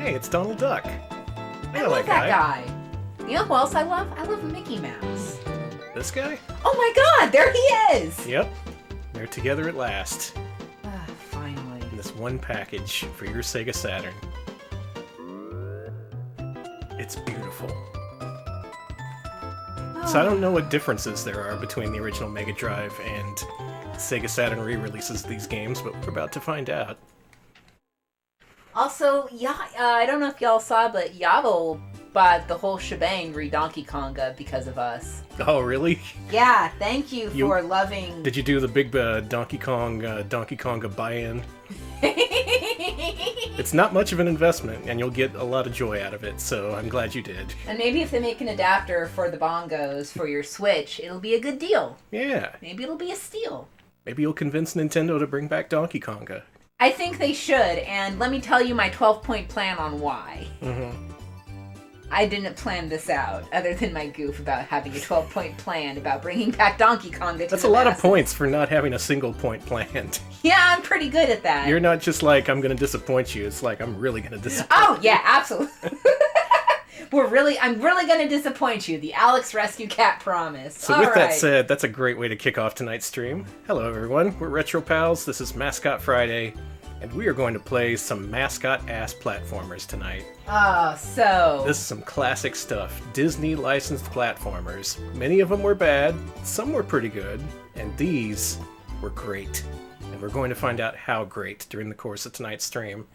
Hey, it's Donald Duck. I love that guy. You know who else I love? I love Mickey Mouse. This guy? Oh my god, there he is! Yep. They're together at last. Finally. In this one package for your Sega Saturn. It's beautiful. So I don't know what differences there are between the original Mega Drive and Sega Saturn re-releases of these games, but we're about to find out. Also, yeah, I don't know if y'all saw, but Yavo bought the whole shebang re-Donkey Konga because of us. Oh, really? Yeah, thank you for loving... Did you do the big Donkey Konga buy-in? It's not much of an investment, and you'll get a lot of joy out of it, so I'm glad you did. And maybe if they make an adapter for the bongos for your Switch, it'll be a good deal. Yeah. Maybe it'll be a steal. Maybe you'll convince Nintendo to bring back Donkey Konga. I think they should, and let me tell you my 12-point plan on why. Mm-hmm. I didn't plan this out, other than my goof about having a 12-point plan about bringing back Donkey Konga to That's the a lot masses. of points for not having a single point planned. Yeah, I'm pretty good at that. You're not just like, I'm going to disappoint you. It's like, I'm really going to disappoint Oh, yeah, absolutely. I'm really going to disappoint you. The Alex Rescue Cat promise. So with that said, that's a great way to kick off tonight's stream. Hello everyone, we're Retro Pals, this is Mascot Friday, and we are going to play some Mascot-ass platformers tonight. This is some classic stuff. Disney licensed platformers. Many of them were bad, some were pretty good, and these were great. And we're going to find out how great during the course of tonight's stream.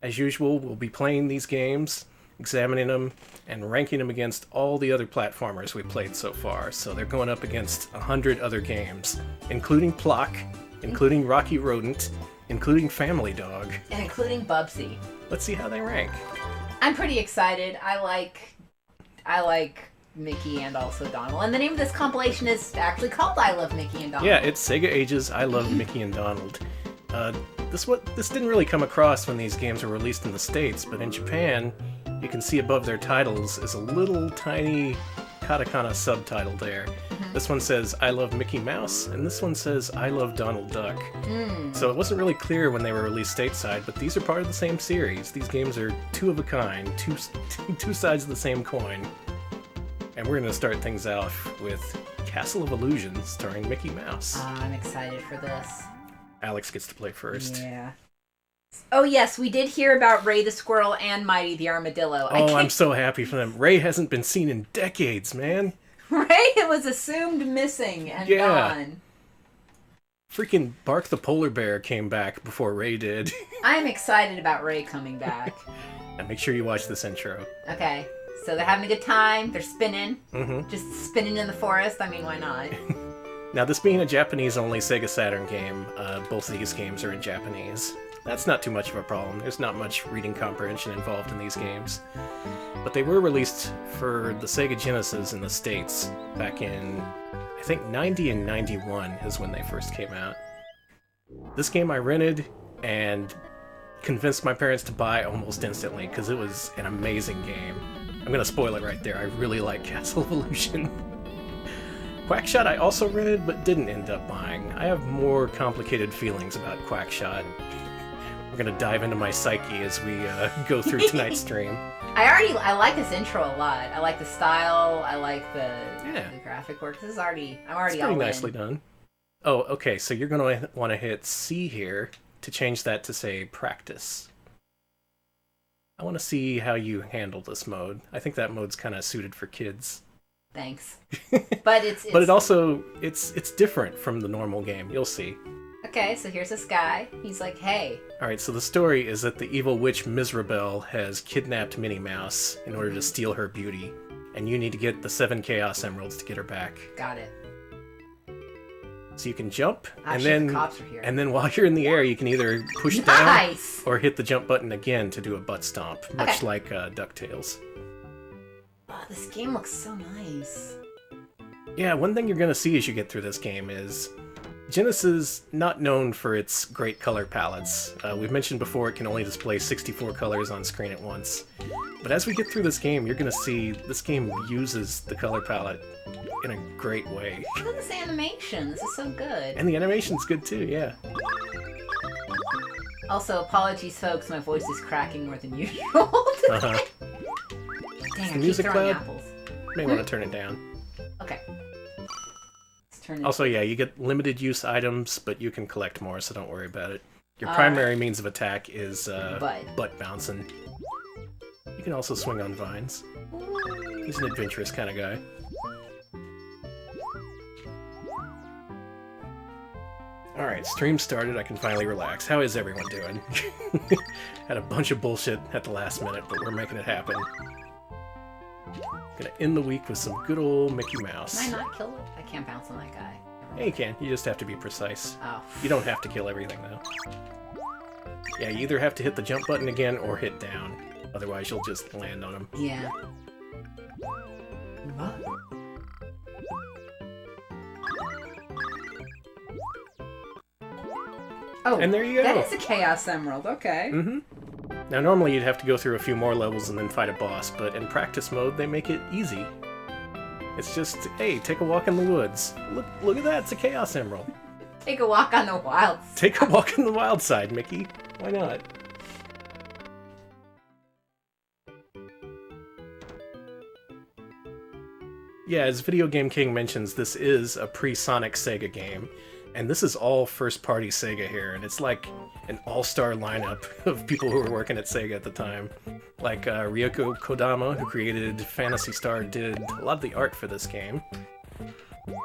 As usual, we'll be playing these games, examining them, and ranking them against all the other platformers we played so far. So they're going up against 100 other games, including Plock, including Rocky Rodent, including Family Dog. And including Bubsy. Let's see how they rank. I'm pretty excited. I like Mickey and also Donald. And the name of this compilation is actually called I Love Mickey and Donald. Yeah, it's Sega Ages I Love Mickey and Donald. This didn't really come across when these games were released in the States, but in Japan, you can see above their titles is a little tiny katakana subtitle there. Mm-hmm. This one says I Love Mickey Mouse, and this one says I Love Donald Duck. So it wasn't really clear when they were released stateside, but these are part of the same series. These games are two of a kind, two sides of the same coin. And we're going to start things off with Castle of Illusion, starring Mickey Mouse. I'm excited for this. Alex gets to play first. Yeah. Oh yes, we did hear about Ray the Squirrel and Mighty the Armadillo. I'm so happy for them. Ray hasn't been seen in decades, man. Ray was assumed missing and gone. Freaking Bark the Polar Bear came back before Ray did. I'm excited about Ray coming back. And make sure you watch this intro. Okay, so they're having a good time. They're spinning. Mm-hmm. Just spinning in the forest. I mean, why not? Now, this being a Japanese-only Sega Saturn game, both of these games are in Japanese. That's not too much of a problem. There's not much reading comprehension involved in these games. But they were released for the Sega Genesis in the States back in, I think, 90 and 91 is when they first came out. This game I rented and convinced my parents to buy almost instantly because it was an amazing game. I'm going to spoil it right there. I really like Castle of Illusion. Quackshot I also rented, but didn't end up buying. I have more complicated feelings about Quackshot. We're gonna dive into my psyche as we go through tonight's stream. I like this intro a lot. I like the style. I like the graphic work. I'm already it's pretty nicely done. Oh, okay. So you're gonna want to hit C here to change that to say practice. I want to see how you handle this mode. I think that mode's kind of suited for kids. Thanks. But it's but it's different from the normal game. You'll see. Okay, so here's this guy. He's like, hey. Alright, so the story is that the evil witch Mizrabel has kidnapped Minnie Mouse in order to steal her beauty, and you need to get the 7 Chaos Emeralds to get her back. Got it. So you can jump, and then while you're in the air, you can either push down or hit the jump button again to do a butt stomp, much like DuckTales. Oh, this game looks so nice. Yeah, one thing you're going to see as you get through this game is Genesis not known for its great color palettes. We've mentioned before it can only display 64 colors on screen at once. But as we get through this game, you're going to see this game uses the color palette in a great way. Look at this animation. This is so good. And the animation's good too, yeah. Also, apologies, folks. My voice is cracking more than usual. Uh-huh. Dang, I keep Music throwing cloud? apples. May want to turn it down. Okay. Let's turn it. Also, yeah, you get limited use items, but you can collect more, so don't worry about it. Your primary means of attack is butt bouncing. You can also swing on vines. He's an adventurous kind of guy. Alright, stream started, I can finally relax. How is everyone doing? Had a bunch of bullshit at the last minute, but we're making it happen. Gonna end the week with some good old Mickey Mouse. Can I not kill it? I can't bounce on that guy. Yeah, you can. You just have to be precise. Oh. You don't have to kill everything, though. Yeah, you either have to hit the jump button again or hit down. Otherwise, you'll just land on him. Yeah. What? Oh, And there you go. That is a Chaos Emerald, okay. Mm-hmm. Now, normally you'd have to go through a few more levels and then fight a boss, but in practice mode, they make it easy. It's just, hey, take a walk in the woods. Look at that, it's a Chaos Emerald. Take a walk on the wild side. Take a walk on the wild side, Mickey. Why not? Yeah, as Video Game King mentions, this is a pre-Sonic Sega game, and this is all first-party Sega here, and it's like an all-star lineup of people who were working at Sega at the time. Like Ryoko Kodama, who created Phantasy Star, did a lot of the art for this game.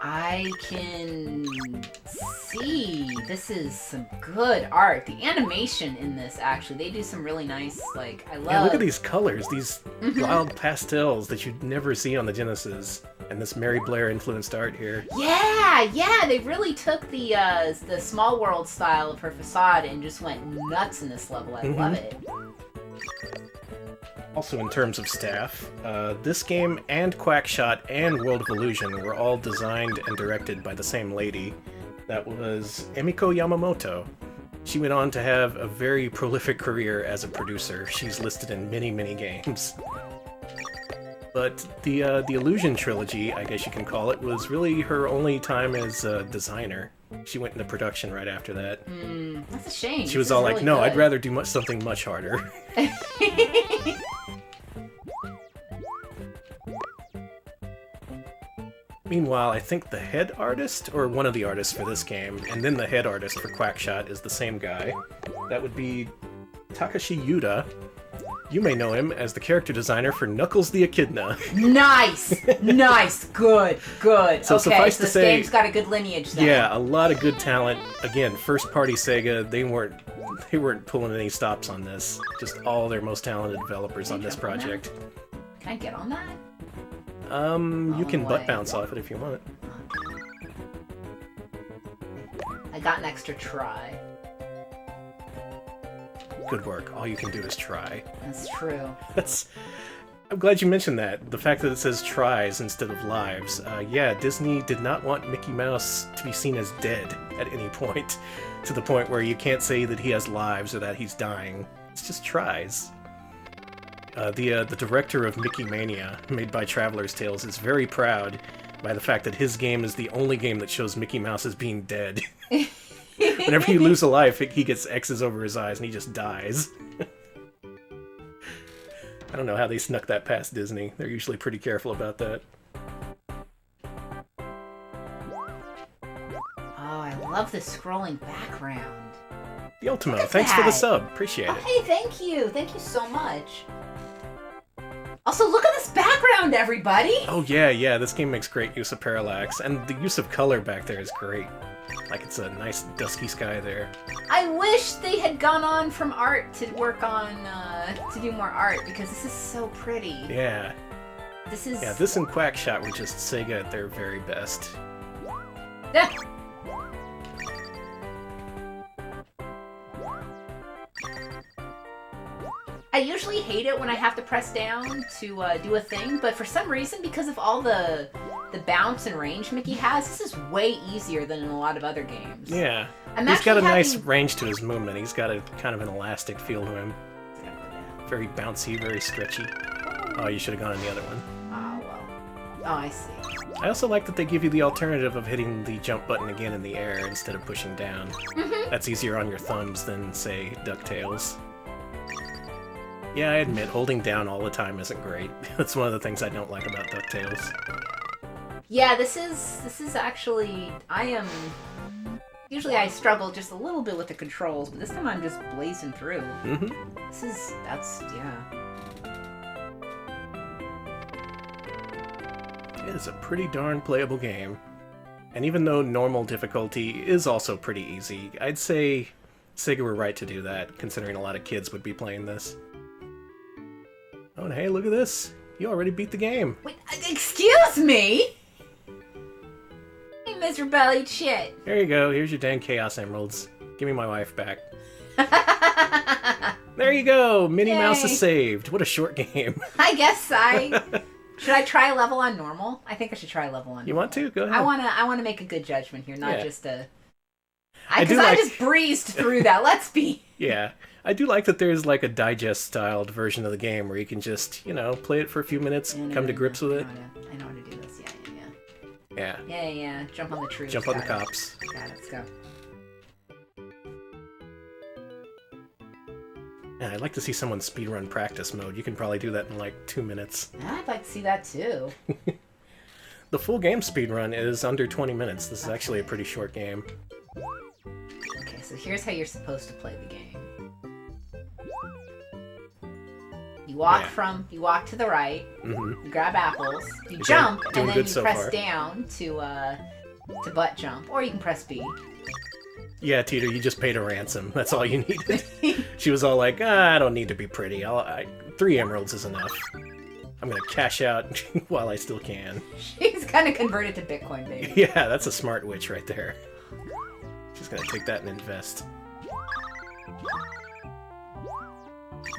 I can see this is some good art. The animation in this, actually, they do some really nice, like, I love... Yeah, look at these colors, these wild pastels that you'd never see on the Genesis. And this Mary Blair influenced art here. Yeah, they really took the Small World style of her facade and just went nuts in this level. I love it. Also, in terms of staff, this game and Quackshot and World of Illusion were all designed and directed by the same lady. That was Emiko Yamamoto. She went on to have a very prolific career as a producer. She's listed in many, many games. But the Illusion trilogy, I guess you can call it, was really her only time as a designer. She went into production right after that. That's a shame. She was all like, no, I'd rather do something much harder. Meanwhile, I think the head artist, or one of the artists for this game, and then the head artist for Quackshot is the same guy. That would be Takashi Yuda. You may know him as the character designer for Knuckles the Echidna. Nice! Nice! Good. So okay, suffice so to this say, game's got a good lineage then. Yeah, a lot of good talent. Again, first-party Sega, they weren't pulling any stops on this. Just all their most talented developers on this project. Can I get on that? You can butt bounce off it if you want. I got an extra try. Good work. All you can do is try. That's true. I'm glad you mentioned that. The fact that it says tries instead of lives. Yeah, Disney did not want Mickey Mouse to be seen as dead at any point, to the point where you can't say that he has lives or that he's dying. It's just tries. The director of Mickey Mania, made by Traveler's Tales, is very proud by the fact that his game is the only game that shows Mickey Mouse as being dead. Whenever you lose a life, he gets X's over his eyes and he just dies. I don't know how they snuck that past Disney. They're usually pretty careful about that. Oh, I love the scrolling background. The Ultimo, thanks for the sub. Appreciate it. Hey, thank you. Thank you so much. Also, look at this background, everybody! Oh yeah, this game makes great use of parallax, and the use of color back there is great. Like, it's a nice dusky sky there. I wish they had gone on from art to work on, to do more art, because this is so pretty. Yeah. This is... Yeah, this and Quackshot were just Sega at their very best. Yeah. I usually hate it when I have to press down to do a thing, but for some reason, because of all the bounce and range Mickey has, this is way easier than in a lot of other games. Yeah. He's got a nice range to his movement. He's got a kind of an elastic feel to him. Very bouncy, very stretchy. Oh, you should have gone on the other one. Oh, well. Oh, I see. I also like that they give you the alternative of hitting the jump button again in the air instead of pushing down. That's easier on your thumbs than, say, DuckTales. Yeah, I admit, holding down all the time isn't great. That's one of the things I don't like about DuckTales. Yeah, this is actually... Usually I struggle just a little bit with the controls, but this time I'm just blazing through. Yeah. It is a pretty darn playable game. And even though normal difficulty is also pretty easy, I'd say Sega were right to do that, considering a lot of kids would be playing this. Oh, and hey, look at this! You already beat the game! Wait, excuse me?! You miserable shit! There you go, here's your dang Chaos Emeralds. Give me my wife back. There you go! Minnie Mouse is saved! What a short game. I guess Should I try a level on normal? I think I should try a level on normal. You want to? Go ahead. I wanna make a good judgment here, not just a... Because I just breezed through that, let's be... Yeah. I do like that there's like a digest-styled version of the game where you can just, you know, play it for a few minutes, come to grips with it. I know how to do this, yeah. Jump on the trees. Jump on the cops. Yeah, let's go. Yeah, I'd like to see someone speedrun practice mode. You can probably do that in like 2 minutes. I'd like to see that too. The full game speedrun is under 20 minutes. This is actually a pretty short game. Okay, so here's how you're supposed to play the game. You walk to the right, you grab apples, you jump, and then you press down to butt jump, or you can press B. Yeah, Teeter, you just paid a ransom. That's all you needed. She was all like, I don't need to be pretty. 3 emeralds is enough. I'm gonna cash out while I still can. She's gonna convert it to Bitcoin, baby. Yeah, that's a smart witch right there. She's gonna take that and invest.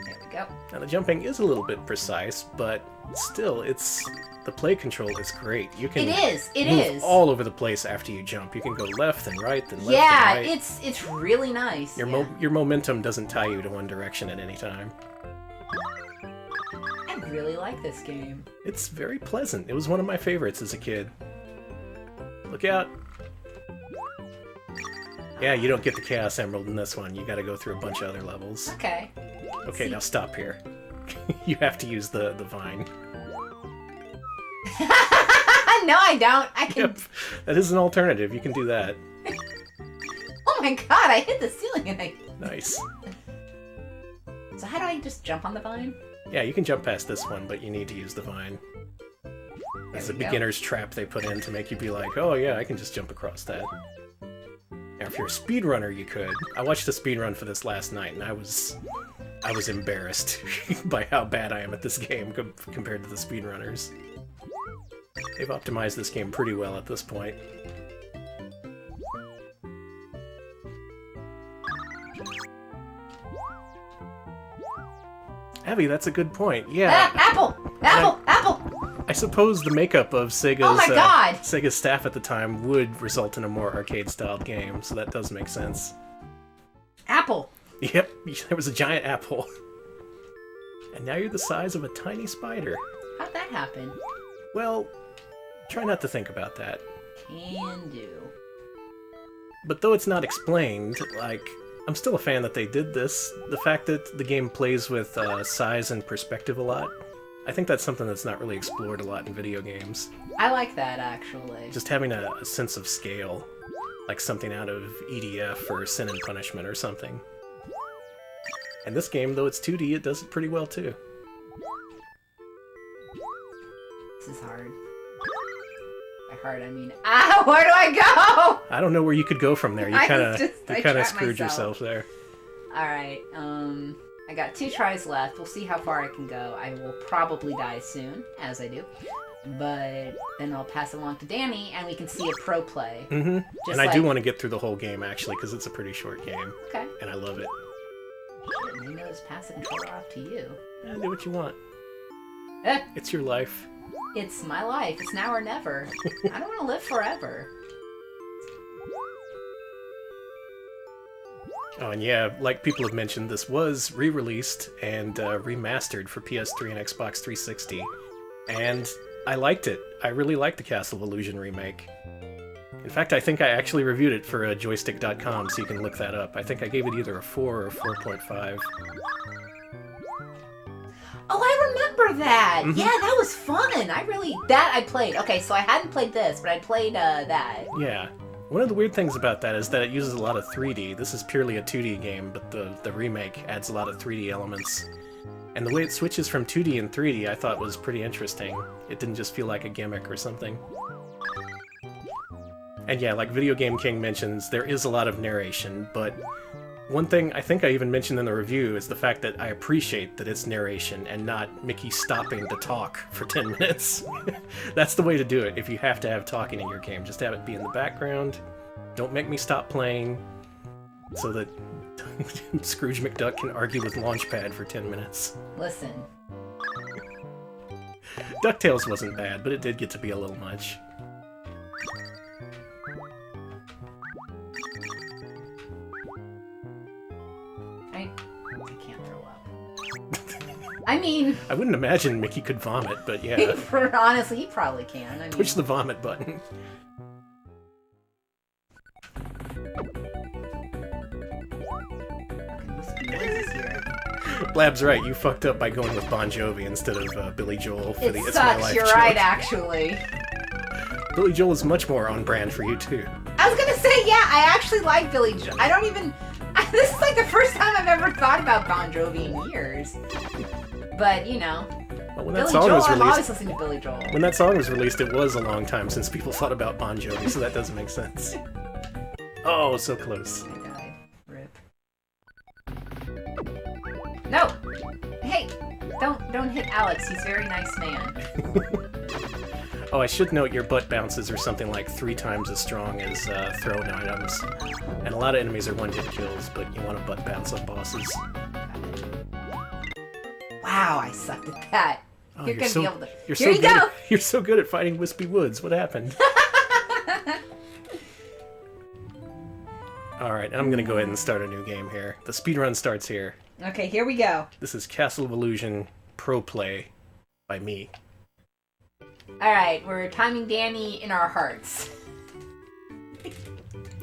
There we go. Now the jumping is a little bit precise, but still, the play control is great. You can move all over the place after you jump. You can go left and right, then left and right. Yeah, it's really nice. Your momentum doesn't tie you to one direction at any time. I really like this game. It's very pleasant. It was one of my favorites as a kid. Look out. Yeah, you don't get the Chaos Emerald in this one. You gotta go through a bunch of other levels. Okay. Okay, now stop here. You have to use the vine. No, I don't. I can... Yep. That is an alternative. You can do that. Oh my god, I hit the ceiling and I... Nice. So how do I just jump on the vine? Yeah, you can jump past this one, but you need to use the vine. It's a beginner's trap they put in to make you be like, oh yeah, I can just jump across that. Now, if you're a speedrunner, you could. I watched a speedrun for this last night, and I was embarrassed by how bad I am at this game compared to the speedrunners. They've optimized this game pretty well at this point. Abby, that's a good point. Yeah. Apple! I suppose the makeup of Sega's staff at the time would result in a more arcade-styled game, so that does make sense. Apple! Yep, there was a giant apple. And now you're the size of a tiny spider. How'd that happen? Well, try not to think about that. Can do. But though it's not explained, I'm still a fan that they did this. The fact that the game plays with size and perspective a lot, I think that's something that's not really explored a lot in video games. I like that, actually. Just having a sense of scale, like something out of EDF or Sin and Punishment or something. And this game, though it's 2D, it does it pretty well too. This is hard. By hard, I mean, where do I go? I don't know where you could go from there. You kind of screwed yourself there. All right. I got 2 tries left. We'll see how far I can go. I will probably die soon, as I do. But then I'll pass it along to Danny, and we can see a pro play. Mm-hmm. And I do want to get through the whole game, actually, because it's a pretty short game. Okay. And I love it. Maybe I'll just pass the controller off to you. Yeah, do what you want. It's your life. It's my life. It's now or never. I don't want to live forever. Oh, and yeah, like people have mentioned, this was re-released and remastered for PS3 and Xbox 360. And I liked it. I really liked the Castle of Illusion remake. In fact, I think I actually reviewed it for joystick.com, so you can look that up. I think I gave it either a 4 or 4.5. Oh, I remember that! Mm-hmm. Yeah, that was fun! That I played. Okay, so I hadn't played this, but I played that. Yeah. One of the weird things about that is that it uses a lot of 3D. This is purely a 2D game, but the remake adds a lot of 3D elements. And the way it switches from 2D and 3D I thought was pretty interesting. It didn't just feel like a gimmick or something. And yeah, like Video Game King mentions, there is a lot of narration, but one thing I think I even mentioned in the review is the fact that I appreciate that it's narration and not Mickey stopping to talk for 10 minutes. That's the way to do it if you have to have talking in your game. Just have it be in the background. Don't make me stop playing so that Scrooge McDuck can argue with Launchpad for 10 minutes. Listen. DuckTales wasn't bad, but it did get to be a little much. I can't throw up. I mean... I wouldn't imagine Mickey could vomit, but yeah. Honestly, he probably can. I mean, Push the vomit button. Blab's right, you fucked up by going with Bon Jovi instead of Billy Joel for it the It's sucks, My Life you're joke. right, actually. Billy Joel is much more on brand for you, too. I was gonna say, yeah, I actually like Billy Joel. I don't even... this is like the first time I've ever thought about Bon Jovi in years. But, you know... Well, when that Billy song Joel, was I'm always released, listening to Billy Joel. when that song was released, it was a long time since people thought about Bon Jovi, so that doesn't make sense. Oh, so close. I died. Rip. No! Hey! Don't hit Alex, he's a very nice man. Oh, I should note your butt bounces are something like 3 times as strong as thrown items. And a lot of enemies are one-hit kills, but you want to butt bounce on bosses. Wow, I sucked at that. Oh, You're gonna so, be able to... You're Here so you good go! You're so good at fighting Wispy Woods. What happened? Alright, I'm gonna go ahead and start a new game here. The speedrun starts here. Okay, here we go. This is Castle of Illusion Pro Play by me. Alright, we're timing Danny in our hearts.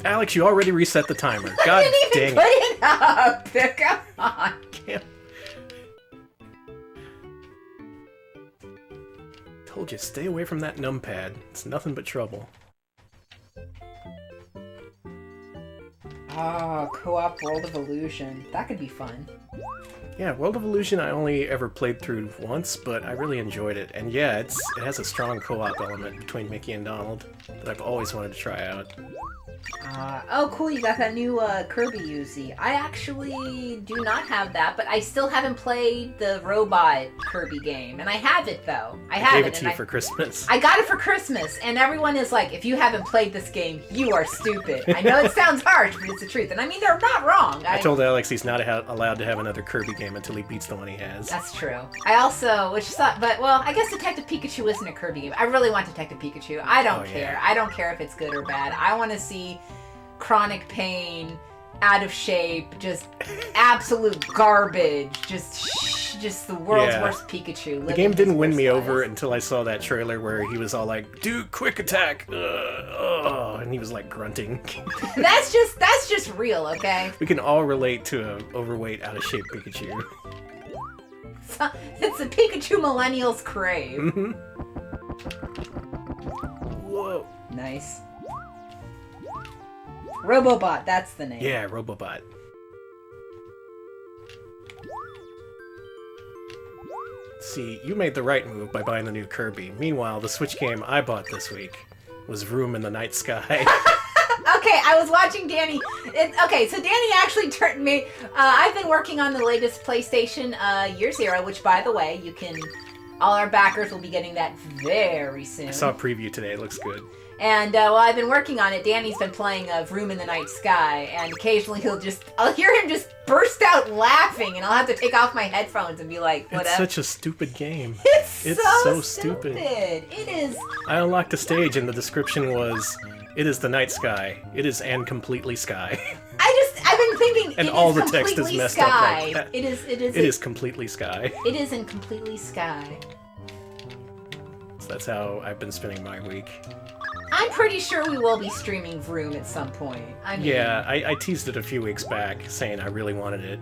Alex, you already reset the timer. I God didn't dang even put it up! Come on! it. Told you, stay away from that numpad. It's nothing but trouble. Oh, co-op World of Illusion. That could be fun. Yeah, World of Illusion I only ever played through once, but I really enjoyed it. And yeah, it has a strong co-op element between Mickey and Donald that I've always wanted to try out. Oh, cool, you got that new Kirby Yuzi. I actually do not have that, but I still haven't played the robot Kirby game. And I have it, though. I gave it to you for Christmas. I got it for Christmas, and everyone is like, if you haven't played this game, you are stupid. I know it sounds harsh, but it's the truth. And I mean, they're not wrong. I told Alex he's not allowed to have another Kirby game until he beats the one he has. That's true. I also, well, I guess Detective Pikachu isn't a Kirby game. I really want Detective Pikachu. I don't care. Yeah. I don't care if it's good or bad. I want to see chronic pain, out of shape, just absolute garbage, just the world's worst Pikachu. The game didn't win me over until I saw that trailer where he was all like, "Dude, quick attack!" And he was like grunting. That's just real, okay? We can all relate to an overweight, out of shape Pikachu. It's a Pikachu millennials crave. Mm-hmm. Whoa. Nice. Robobot, that's the name. Yeah, Robobot. See, you made the right move by buying the new Kirby. Meanwhile, the Switch game I bought this week was Room in the Night Sky. Okay, I was watching Danny. Okay, so Danny actually turned me. I've been working on the latest PlayStation Year Zero, which, by the way, all our backers will be getting that very soon. I saw a preview today. It looks good. And while I've been working on it, Danny's been playing Room in the Night Sky, and occasionally I'll hear him just burst out laughing, and I'll have to take off my headphones and be like, whatever. It's such a stupid game. It's so stupid. It is. I unlocked a stage, and the description was, "It is the night sky. It is and completely sky." I've been thinking, and it all is the text is completely messed sky. up like that. It is completely sky. It is in completely sky. That's how I've been spending my week. I'm pretty sure we will be streaming Vroom at some point. I mean... Yeah, I teased it a few weeks back, saying I really wanted it.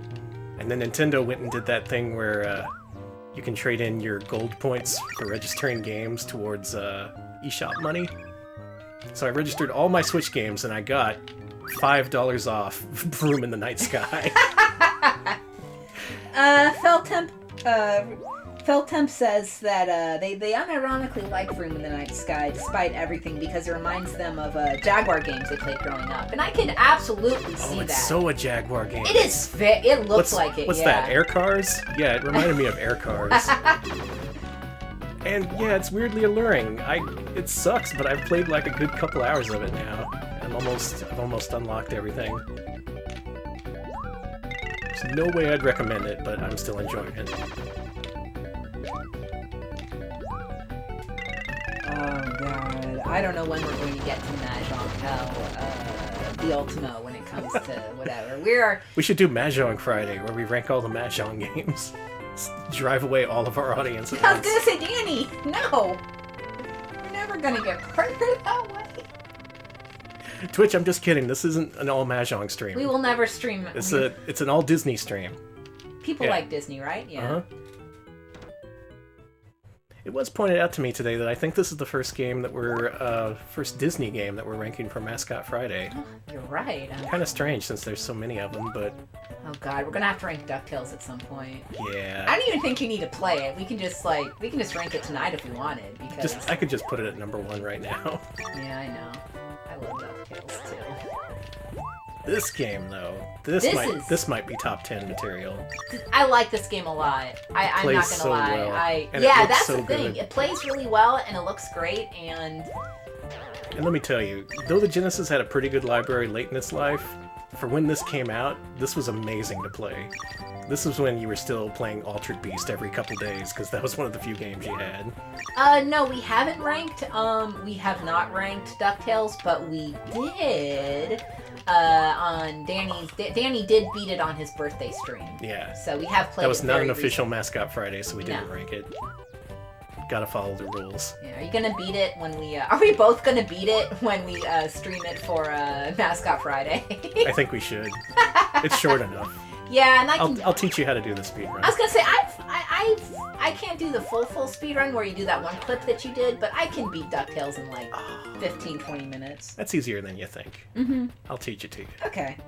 And then Nintendo went and did that thing where you can trade in your gold points for registering games towards eShop money. So I registered all my Switch games, and I got $5 off Vroom in the Night Sky. Feltemp says that they unironically like Vroom in the Night Sky despite everything because it reminds them of Jaguar games they played growing up. And I can absolutely see that. Oh, it's so a Jaguar game. It is it looks like it, What's that, Air Cars? Yeah, it reminded me of Air Cars. And yeah, it's weirdly alluring. It sucks, but I've played like a good couple hours of it now. I've almost unlocked everything. There's no way I'd recommend it, but I'm still enjoying it. Oh god, I don't know when we're going to get to Mahjong the Ultimo when it comes to whatever. We should do Mahjong Friday, where we rank all the Mahjong games. Drive away all of our audience at I was once. gonna say, Danny, no! We're never gonna get partnered that way. Twitch, I'm just kidding. This isn't an all Mahjong stream. We will never stream. It's an all Disney stream. People like Disney, right? Yeah. Uh-huh. It was pointed out to me today that I think this is the first game that first Disney game that we're ranking for Mascot Friday. Oh, you're right. Kind of strange since there's so many of them, but... Oh god, we're gonna have to rank DuckTales at some point. Yeah. I don't even think you need to play it. We can just rank it tonight if we wanted, because... I could just put it at #1 right now. Yeah, I know. I love DuckTales, too. This game, though, this might be top 10 material. I like this game a lot. I'm not gonna lie. Well, that's so the thing. good. It plays really well and it looks great. And let me tell you, though the Genesis had a pretty good library late in its life, for when this came out, this was amazing to play. This was when you were still playing Altered Beast every couple days, because that was one of the few games you had. No, we haven't ranked. We have not ranked DuckTales, but we did. On Danny did beat it on his birthday stream. Yeah. So we have played. That was it not an official recently. Mascot Friday, so we didn't rank it. Gotta follow the rules. Yeah, are you gonna beat it when we? Are we both gonna beat it when we stream it for Mascot Friday? I think we should. It's short enough. Yeah, and I'll teach you how to do the speedrun. I was gonna say I can't do the full speedrun where you do that one clip that you did, but I can beat DuckTales in like 15-20 minutes. That's easier than you think. Mm-hmm. I'll teach it to you. Okay.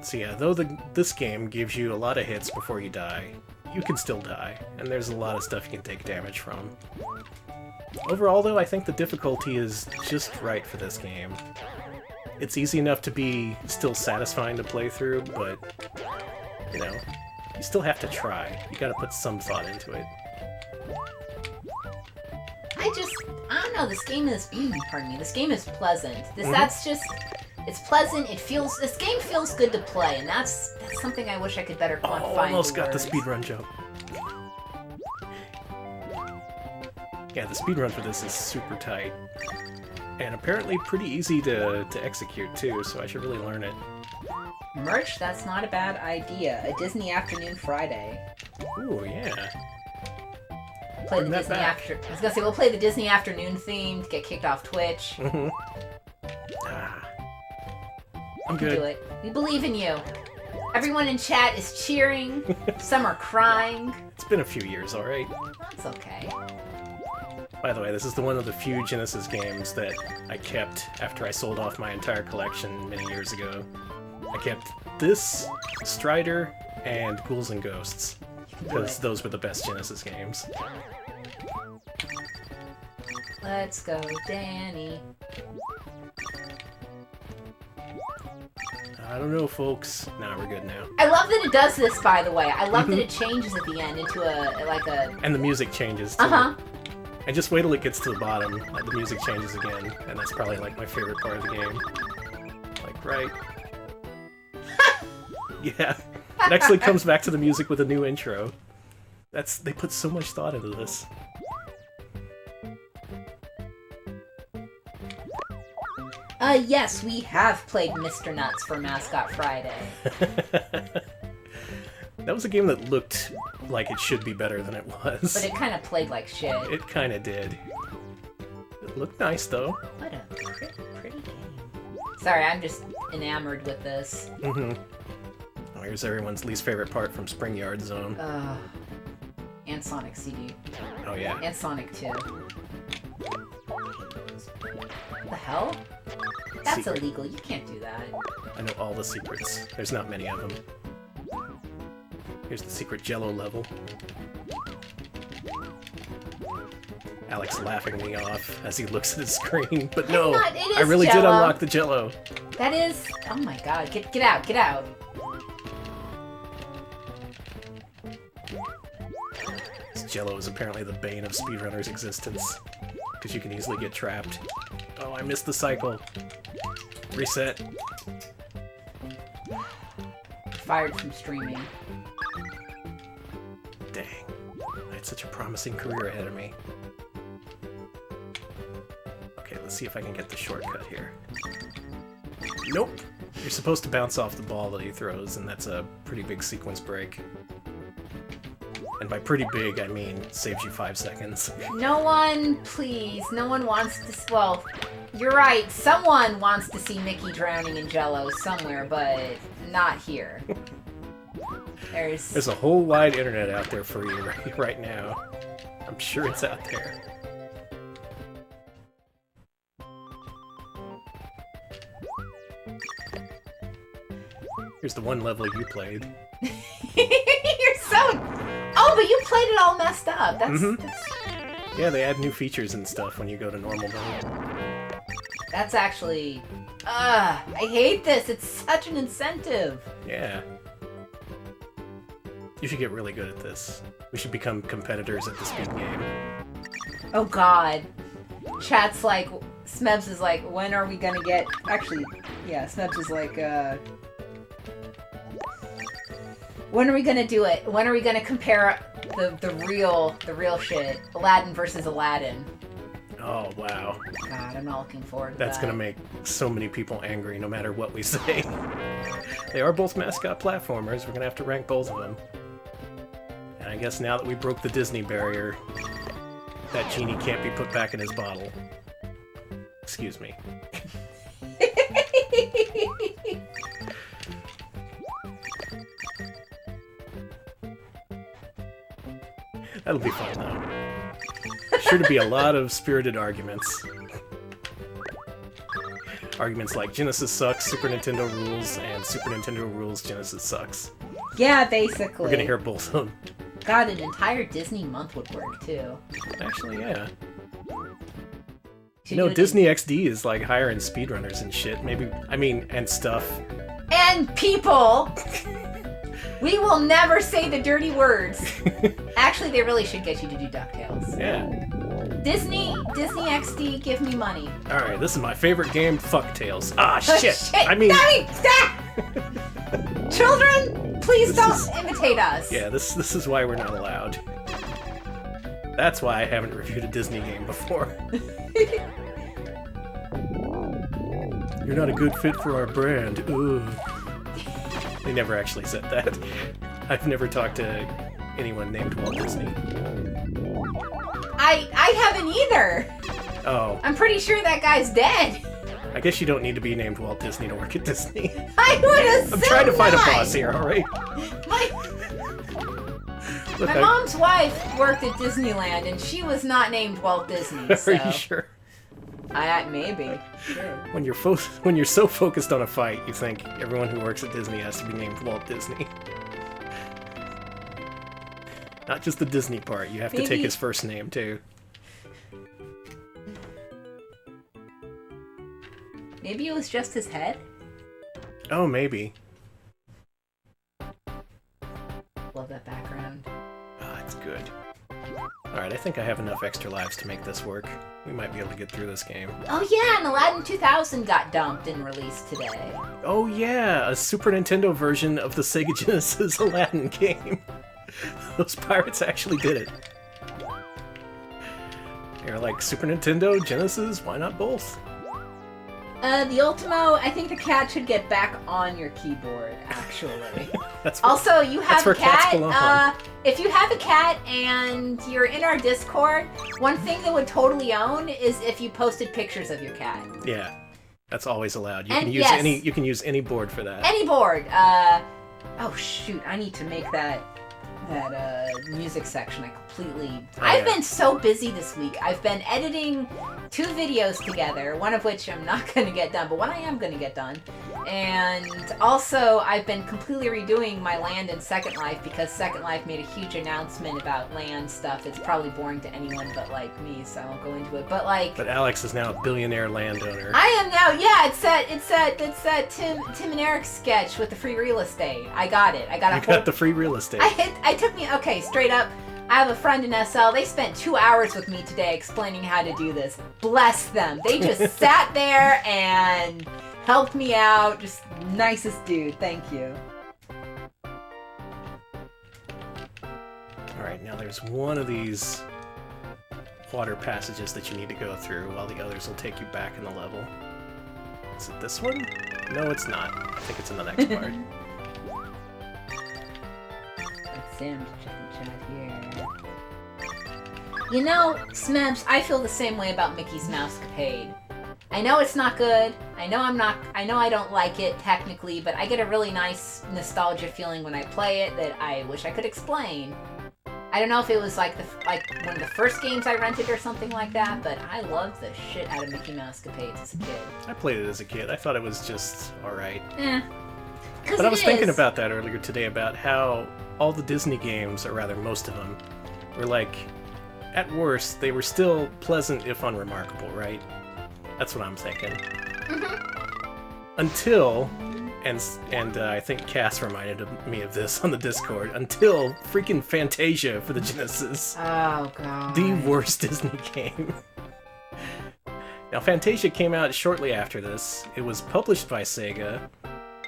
So yeah, though this game gives you a lot of hits before you die, you can still die, and there's a lot of stuff you can take damage from. Overall, though, I think the difficulty is just right for this game. It's easy enough to be still satisfying to play through, but, you know, you still have to try. You gotta put some thought into it. I don't know, this game is, this game is pleasant. It's pleasant, this game feels good to play, and that's something I wish I could better quantify. Almost got the speedrun jump. Yeah, the speedrun for this is super tight. And apparently pretty easy to execute, too, so I should really learn it. Merch? That's not a bad idea. A Disney Afternoon Friday. Ooh, yeah. Play the Disney I was gonna say, we'll play the Disney Afternoon theme to get kicked off Twitch. Mm-hmm. I'm good. Do it. We believe in you. Everyone in chat is cheering. Some are crying. It's been a few years, alright? That's okay. By the way, this is one of the few Genesis games that I kept after I sold off my entire collection many years ago. I kept this, Strider, and Ghouls and Ghosts, because those were the best Genesis games. Let's go, Danny. I don't know, folks. Nah, we're good now. I love that it does this, by the way. I love that it changes at the end into a... And the music changes, too. Uh-huh. And just wait till it gets to the bottom, the music changes again, and that's probably, like, my favorite part of the game. Like, right... Yeah. It actually comes back to the music with a new intro. They put so much thought into this. Yes, we have played Mr. Nuts for Mascot Friday. That was a game that looked like it should be better than it was. But it kind of played like shit. It kind of did. It looked nice, though. What a pretty game. Sorry, I'm just enamored with this. Mm-hmm. Oh, here's everyone's least favorite part from Spring Yard Zone. And Sonic CD. Oh, yeah. And Sonic 2. The hell? That's Secret. illegal. You can't do that. I know all the secrets. There's not many of them. Here's the secret Jello level. Alex laughing me off as he looks at his screen, but no, I really did unlock the Jello. That is... Oh my god, get out, get out. This Jello is apparently the bane of speedrunners' existence, because you can easily get trapped. Oh, I missed the cycle. Reset. Fired from streaming. Dang. I had such a promising career ahead of me. Okay, let's see if I can get the shortcut here. Nope! You're supposed to bounce off the ball that he throws, and that's a pretty big sequence break. And by pretty big, I mean saves you 5 seconds. No one, please, no one wants to... Well, you're right, someone wants to see Mickey drowning in Jello somewhere, but not here. There's a whole wide internet out there for you right now. I'm sure it's out there. Here's the one level you played. You're so... Oh, but you played it all messed up. That's... Yeah, they add new features and stuff when you go to normal mode. That's actually... I hate this. It's such an incentive. Yeah. You should get really good at this. We should become competitors at the speed game. Oh god. Chat's like... Smebs is like, when are we gonna get... Actually, yeah, Smebs is like, when are we gonna do it? When are we gonna compare the real shit? Aladdin versus Aladdin. Oh, wow. God, I'm not looking forward to That's that. gonna make so many people angry no matter what we say. They are both Mascot platformers. We're gonna have to rank both of them. And I guess now that we broke the Disney barrier, that genie can't be put back in his bottle. Excuse me. That'll be fun, though. Sure to be a lot of spirited arguments. Arguments like Genesis sucks, Super Nintendo rules, and Super Nintendo rules, Genesis sucks. Yeah, basically. We're gonna hear both of them. God, an entire Disney month would work, too. Actually, yeah. Should You know, do it Disney XD is like hiring speedrunners and shit. Maybe, I mean, and stuff. And people! We will never say the dirty words. Actually, they really should get you to do DuckTales. Yeah. Disney XD, give me money. Alright, this is my favorite game, Fuck Tales. Ah, shit! Shit. I mean... Stop! Children, please don't imitate us. Yeah, this is why we're not allowed. That's why I haven't reviewed a Disney game before. You're not a good fit for our brand. Ugh. They never actually said that. I've never talked to anyone named Walt Disney. I haven't either. Oh. I'm pretty sure that guy's dead. I guess you don't need to be named Walt Disney to work at Disney. I would assume I'm trying to find not. a boss here, alright? My mom's wife worked at Disneyland, and she was not named Walt Disney, so... Are you sure? Maybe. Sure. When you're so focused on a fight, you think everyone who works at Disney has to be named Walt Disney. Not just the Disney part, you have to take his first name, too. Maybe it was just his head? Oh, maybe. Love that background. Ah, it's good. Alright, I think I have enough extra lives to make this work. We might be able to get through this game. Oh yeah, and Aladdin 2000 got dumped and released today. Oh yeah, a Super Nintendo version of the Sega Genesis Aladdin game. Those pirates actually did it. They're like, Super Nintendo, Genesis, why not both? The Ultimo, I think the cat should get back on your keyboard, actually. That's where, Also, you have a cats cat. belong. If you have a cat and you're in our Discord, one thing that would totally own is if you posted pictures of your cat. Yeah, that's always allowed. You And can use yes. you can use any board for that. Any board. Oh shoot, I need to make that music section. I've been so busy this week. I've been editing 2 videos together, one of which I'm not going to get done, but one I am going to get done. And also, I've been completely redoing my land in Second Life because Second Life made a huge announcement about land stuff. It's probably boring to anyone but like me, so I won't go into it. But like, But Alex is now a billionaire landowner. I am now. Yeah, it's that Tim and Eric sketch with the free real estate. I got it. I got You got the free real estate. Okay, straight up. I have a friend in SL. They spent 2 hours with me today explaining how to do this. Bless them. They just sat there and helped me out. Just nicest dude. Thank you. Alright, now there's one of these water passages that you need to go through while the others will take you back in the level. Is it this one? No, it's not. I think it's in the next part. Sam chicken chat here. You know, Smebs, I feel the same way about Mickey's Mousecapade. I know it's not good. I know I don't like it technically, but I get a really nice nostalgia feeling when I play it that I wish I could explain. I don't know if it was like one of the first games I rented or something like that, but I loved the shit out of Mickey Mousecapades as a kid. I played it as a kid. I thought it was just alright. But I was thinking about that earlier today, about how all the Disney games, or rather most of them, were like, at worst, they were still pleasant if unremarkable, right? That's what I'm thinking. Until, and I think Cass reminded me of this on the Discord, until freaking Fantasia for the Genesis. Oh, God. The worst Disney game. Now, Fantasia came out shortly after this. It was published by Sega,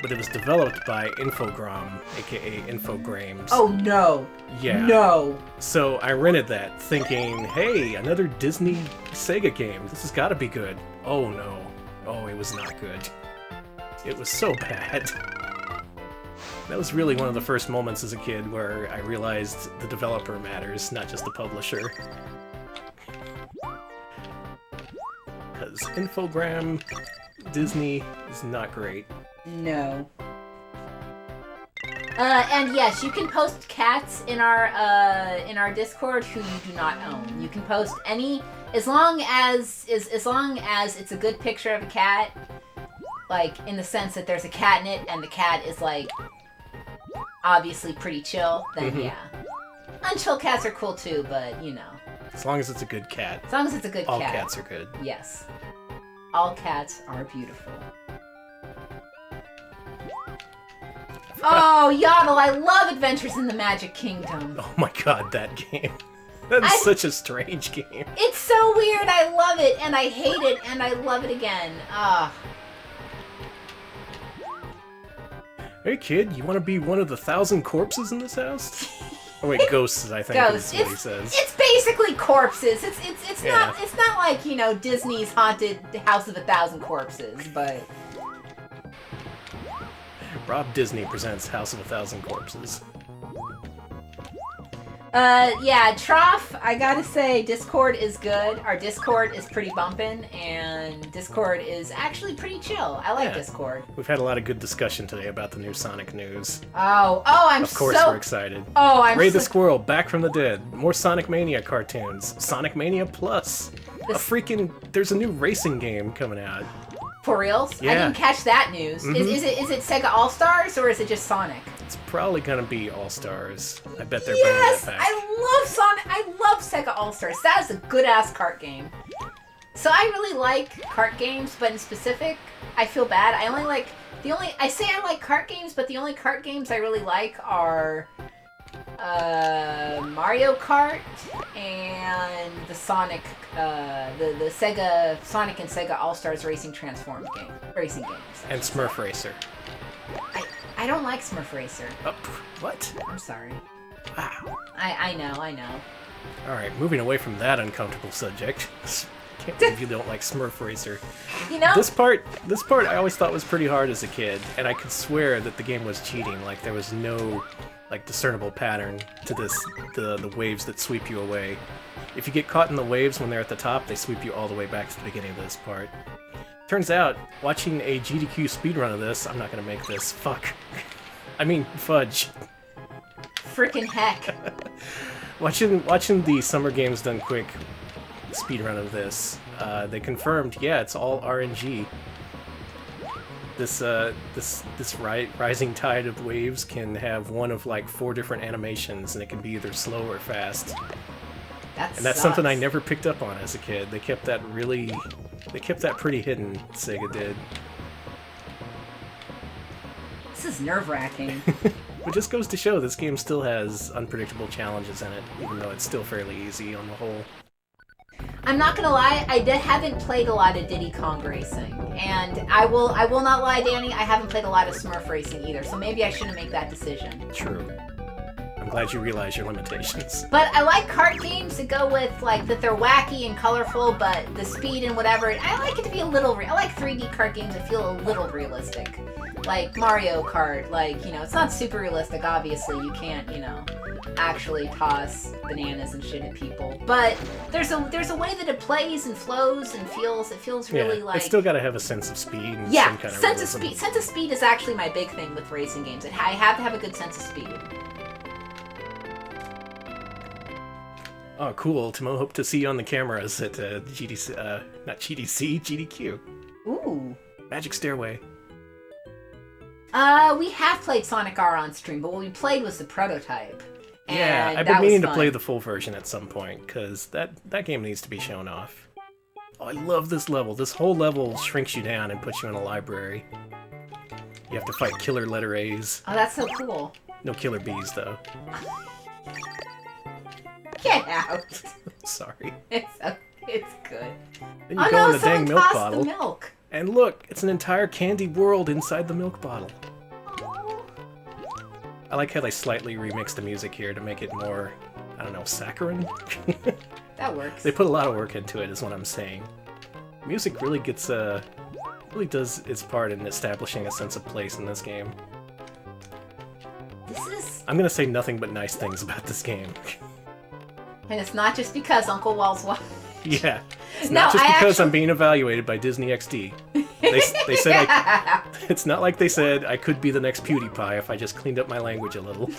but it was developed by Infogram, aka Infogrames. Oh, no. Yeah. No. So I rented that, thinking, hey, another Disney Sega game. This has got to be good. Oh, no. Oh, it was not good. It was so bad. That was really one of the first moments as a kid where I realized the developer matters, not just the publisher. Because Infogram Disney is not great. No. And yes, you can post cats in our Discord who you do not own. You can post any, as long as it's a good picture of a cat, like in the sense that there's a cat in it and the cat is like obviously pretty chill. Then yeah, unchill cats are cool too, but you know. As long as it's a good cat. As long as it's a good All cat. All cats are good. Yes. All cats are beautiful. Oh, Yaddle, I love Adventures in the Magic Kingdom. Oh my god, that game. That is such a strange game. It's so weird. I love it, and I hate it, and I love it again. Ah. Hey kid, you want to be one of the 1,000 corpses in this house? Oh wait, ghosts, I think Ghosts. is what he says. It's basically corpses. It's Yeah. not like, you know, Disney's haunted House of 1,000 Corpses, but Rob Disney presents House of 1,000 Corpses. yeah, Trough, I gotta say, Discord is good. Our Discord is pretty bumpin', and Discord is actually pretty chill. I like Discord. We've had a lot of good discussion today about the new Sonic news. Of course we're excited. Ray the Squirrel, back from the dead. More Sonic Mania cartoons. Sonic Mania Plus. There's a new racing game coming out. For reals? Yeah. I didn't catch that news. Is it Sega All-Stars, or is it just Sonic? It's probably gonna be All-Stars. I bet they're bringing that back. I love Sonic. I love Sega All-Stars. That is a good-ass kart game. So I really like kart games, but in specific, I feel bad. I say I like kart games, but the only kart games I really like are Mario Kart and the Sonic, the Sega Sonic and Sega All-Stars racing games. And Smurf Racer. I don't like Smurf Racer. Oh, what? I'm sorry. Wow. I know. Alright, moving away from that uncomfortable subject. Can't believe you don't like Smurf Racer. You know? This part I always thought was pretty hard as a kid, and I could swear that the game was cheating. Like there was no like discernible pattern to the waves that sweep you away. If you get caught in the waves when they're at the top, they sweep you all the way back to the beginning of this part. Turns out, watching a GDQ speedrun of this, I'm not gonna make this. Fuck. I mean, fudge. Frickin' heck. Watching the Summer Games Done Quick speedrun of this, they confirmed, yeah, it's all RNG. This rising tide of waves can have one of like 4 different animations, and it can be either slow or fast. And that's something I never picked up on as a kid. They kept that pretty hidden, Sega did. This is nerve-wracking. It just goes to show this game still has unpredictable challenges in it, even though it's still fairly easy on the whole. I'm not gonna lie, I haven't played a lot of Diddy Kong Racing, and I will not lie, Danny, I haven't played a lot of Smurf Racing either, so maybe I shouldn't make that decision. True. I'm glad you realize your limitations. But I like kart games that go with, like, that they're wacky and colorful, but the speed and whatever, I like it to be a little I like 3D kart games that feel a little realistic. Like Mario Kart, like, you know, it's not super realistic, obviously, you can't, you know, actually toss bananas and shit at people. But there's a way that it plays and flows and feels, it feels really like... It's still gotta have a sense of speed and some kind of sense realism. of speed. Sense of speed is actually my big thing with racing games. I have to have a good sense of speed. Oh, cool. Timo, hope to see you on the cameras at GDC, not GDC, GDQ. Ooh. Magic Stairway. We have played Sonic R on stream, but what we played was the prototype. Yeah, And I've been meaning to play the full version at some point, because that game needs to be shown off. Oh, I love this level. This whole level shrinks you down and puts you in a library. You have to fight killer letter A's. Oh, that's so cool. No killer B's, though. Get out. Sorry. It's good. Then you go in the dang milk tossed bottle. the milk. And look, it's an entire candy world inside the milk bottle. I like how they slightly remixed the music here to make it more, I don't know, saccharine? That works. They put a lot of work into it, is what I'm saying. Music really really does its part in establishing a sense of place in this game. I'm gonna say nothing but nice things about this game. And it's not just because Uncle Wal's watch. Yeah. It's not just because I'm being evaluated by Disney XD. They said it's not like they said I could be the next PewDiePie if I just cleaned up my language a little.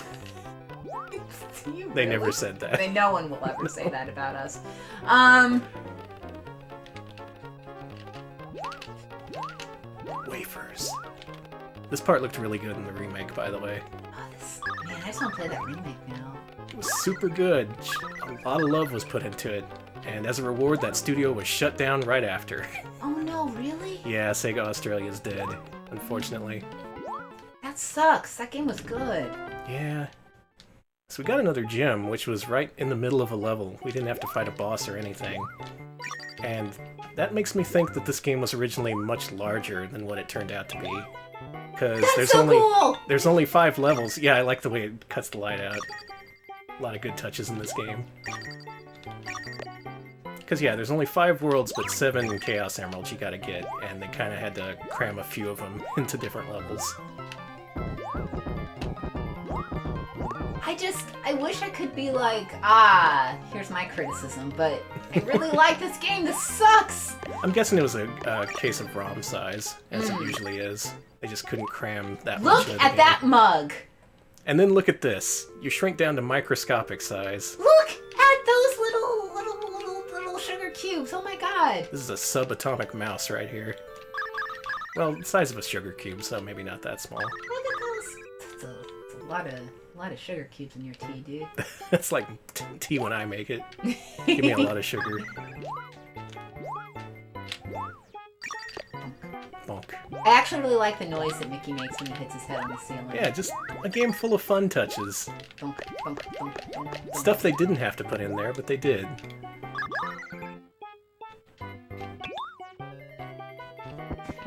They never said that. No one will ever say that about us. Wafers. This part looked really good in the remake, by the way. Oh, man, I just want to play that remake now. It was super good. A lot of love was put into it. And as a reward, that studio was shut down right after. Oh no, really? Yeah, Sega Australia's dead, unfortunately. That sucks. That game was good. Yeah. So we got another gem, which was right in the middle of a level. We didn't have to fight a boss or anything. And that makes me think that this game was originally much larger than what it turned out to be. Because there's only 5 levels. Yeah, I like the way it cuts the light out. A lot of good touches in this game. Because, yeah, there's only 5 worlds, but 7 Chaos Emeralds you gotta get, and they kind of had to cram a few of them into different levels. I wish I could be like, here's my criticism, but I really like this game, this sucks! I'm guessing it was a case of ROM size, as it usually is. They just couldn't cram that much. Look at that mug! And then look at this. You shrink down to microscopic size. Look at those little sugar cubes, oh my god! This is a subatomic mouse right here. Well, the size of a sugar cube, so maybe not that small. Look at those! It's a lot of sugar cubes in your tea, dude. That's like tea when I make it. Give me a lot of sugar. Bonk. I actually really like the noise that Mickey makes when he hits his head on the ceiling. Yeah, just a game full of fun touches. Bonk, bonk, bonk, bonk, bonk. Stuff they didn't have to put in there, but they did.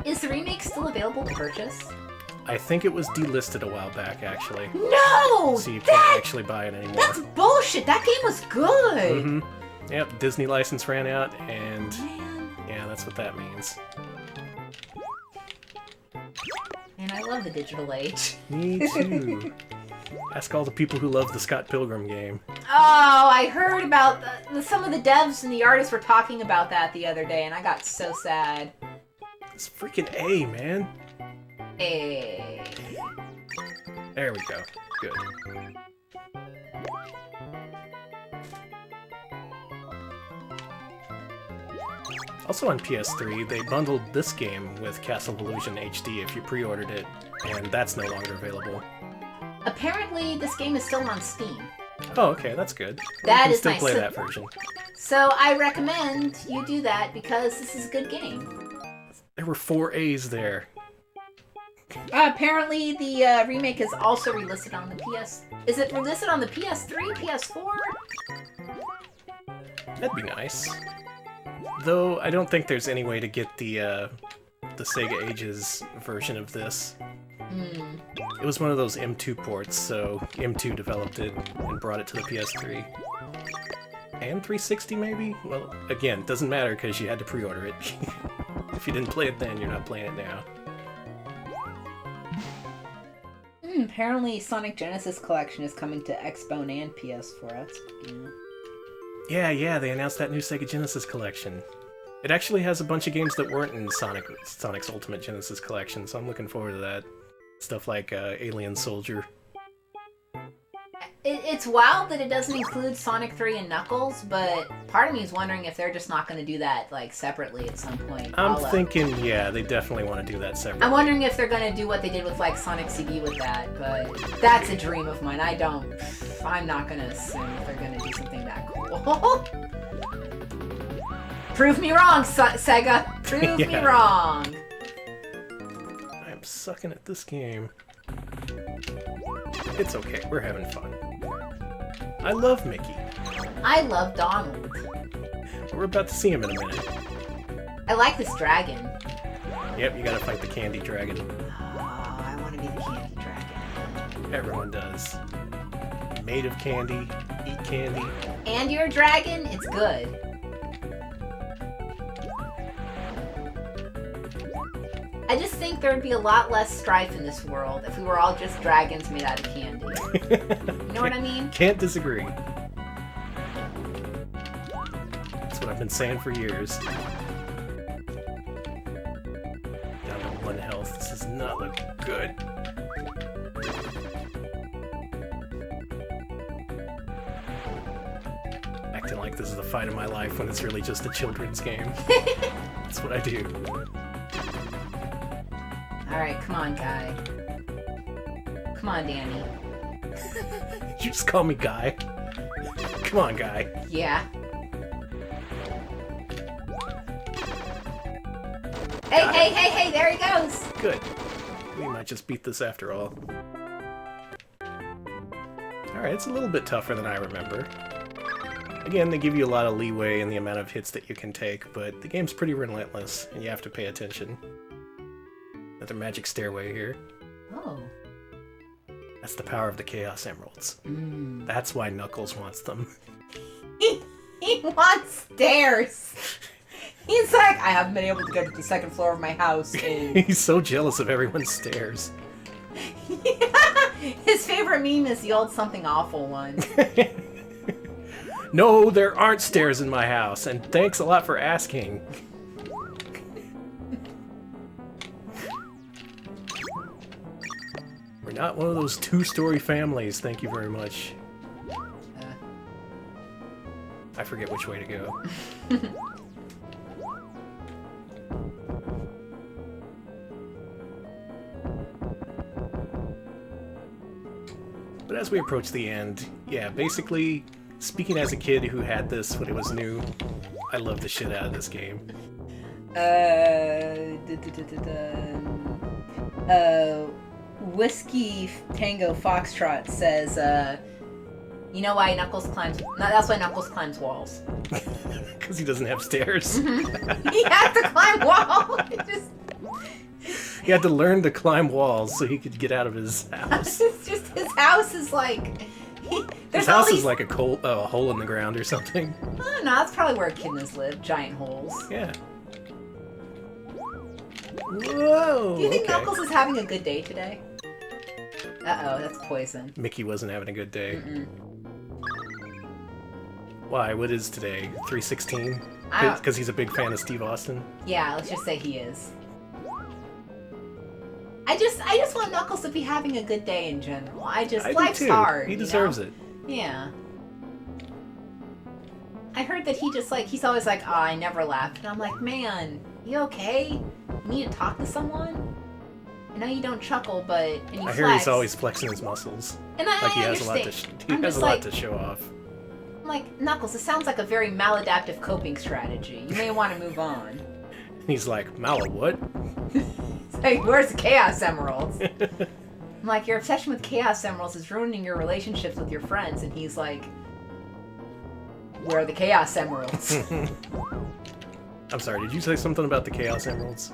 Is the remake still available to purchase? I think it was delisted a while back, actually. No! So you can't actually buy it anymore. That's bullshit! That game was good! Mm-hmm. Yep, Disney license ran out, and Man. yeah, that's what that means. And I love the digital age. Me too. Ask all the people who love the Scott Pilgrim game. Oh, I heard about some of the devs and the artists were talking about that the other day, and I got so sad. It's freaking A, man. Hey. There we go. Good. Also on PS3, they bundled this game with Castle of Illusion HD if you pre-ordered it, and that's no longer available. Apparently, this game is still on Steam. Oh, okay, that's good. That you can is still nice. play So- that version. So I recommend you do that because this is a good game. There were 4 A's there. Apparently, the remake is also relisted on the PS. Is it relisted on the PS3, PS4? That'd be nice. Though I don't think there's any way to get the Sega Ages version of this. It was one of those M2 ports, so M2 developed it and brought it to the PS3. And 360 maybe? Well, again, doesn't matter because you had to pre-order it. If you didn't play it then, you're not playing it now. Apparently, Sonic Genesis Collection is coming to Xbone and PS4. That's, Yeah, they announced that new Sega Genesis Collection. It actually has a bunch of games that weren't in Sonic's Ultimate Genesis Collection, so I'm looking forward to that. Stuff like Alien Soldier. It's wild that it doesn't include Sonic 3 and Knuckles, but part of me is wondering if they're just not going to do that like separately at some point. I'm thinking, yeah, they definitely want to do that separately. I'm wondering if they're going to do what they did with like Sonic CD with that, but that's a dream of mine. I'm not going to assume if they're going to do something that cool. Prove me wrong, Sega. Prove me wrong. I'm sucking at this game. It's okay, we're having fun. I love Mickey. I love Donald. We're about to see him in a minute. I like this dragon. Yep, you gotta fight the candy dragon. Oh, I want to be the candy dragon. Everyone does. Made of candy, eat candy. And you're a dragon? It's good. I just think there would be a lot less strife in this world if we were all just dragons made out of candy. You know what I mean? Can't disagree. That's what I've been saying for years. Down to 1 health. This does not look good. Acting like this is the fight of my life when it's really just a children's game. That's what I do. Alright, come on, Guy. Come on, Danny. You just call me Guy. Come on, Guy. Yeah. Hey, there he goes! Good. We might just beat this after all. Alright, it's a little bit tougher than I remember. Again, they give you a lot of leeway in the amount of hits that you can take, but the game's pretty relentless, and you have to pay attention. Another magic stairway here. Oh. That's the power of the Chaos Emeralds. That's why Knuckles wants them. He wants stairs! He's like, I haven't been able to get to the second floor of my house in... He's so jealous of everyone's stairs. Yeah. His favorite meme is the old something awful one. No, there aren't stairs in my house, and thanks a lot for asking. We're not one of those 2-story families, thank you very much. I forget which way to go. But as we approach the end, yeah, basically, speaking as a kid who had this when it was new, I love the shit out of this game. Whiskey Tango Foxtrot says, you know why Knuckles climbs... That's why Knuckles climbs walls. Because he doesn't have stairs. He has to climb walls! He had to learn to climb walls so he could get out of his house. It's just, his house is like... His house is like a hole in the ground or something. Oh, no, that's probably where echidnas live. Giant holes. Yeah. Whoa! Do you think Knuckles is having a good day today? Uh-oh, that's poison. Mickey wasn't having a good day. Mm-mm. Why? What is today? 3/16? Because he's a big fan of Steve Austin? Yeah, let's just say he is. I just want Knuckles to be having a good day in general. Life's hard. He deserves it. Yeah. I heard that he's always like, oh, I never laughed. And I'm like, man, you okay? You need to talk to someone? I know you don't chuckle, but... And I hear he's always flexing his muscles. And he has a lot to show off. I'm like, Knuckles, this sounds like a very maladaptive coping strategy. You may want to move on. He's like, what? It's like, where's the Chaos Emeralds? I'm like, your obsession with Chaos Emeralds is ruining your relationships with your friends. And he's like, where are the Chaos Emeralds? I'm sorry, did you say something about the Chaos Emeralds?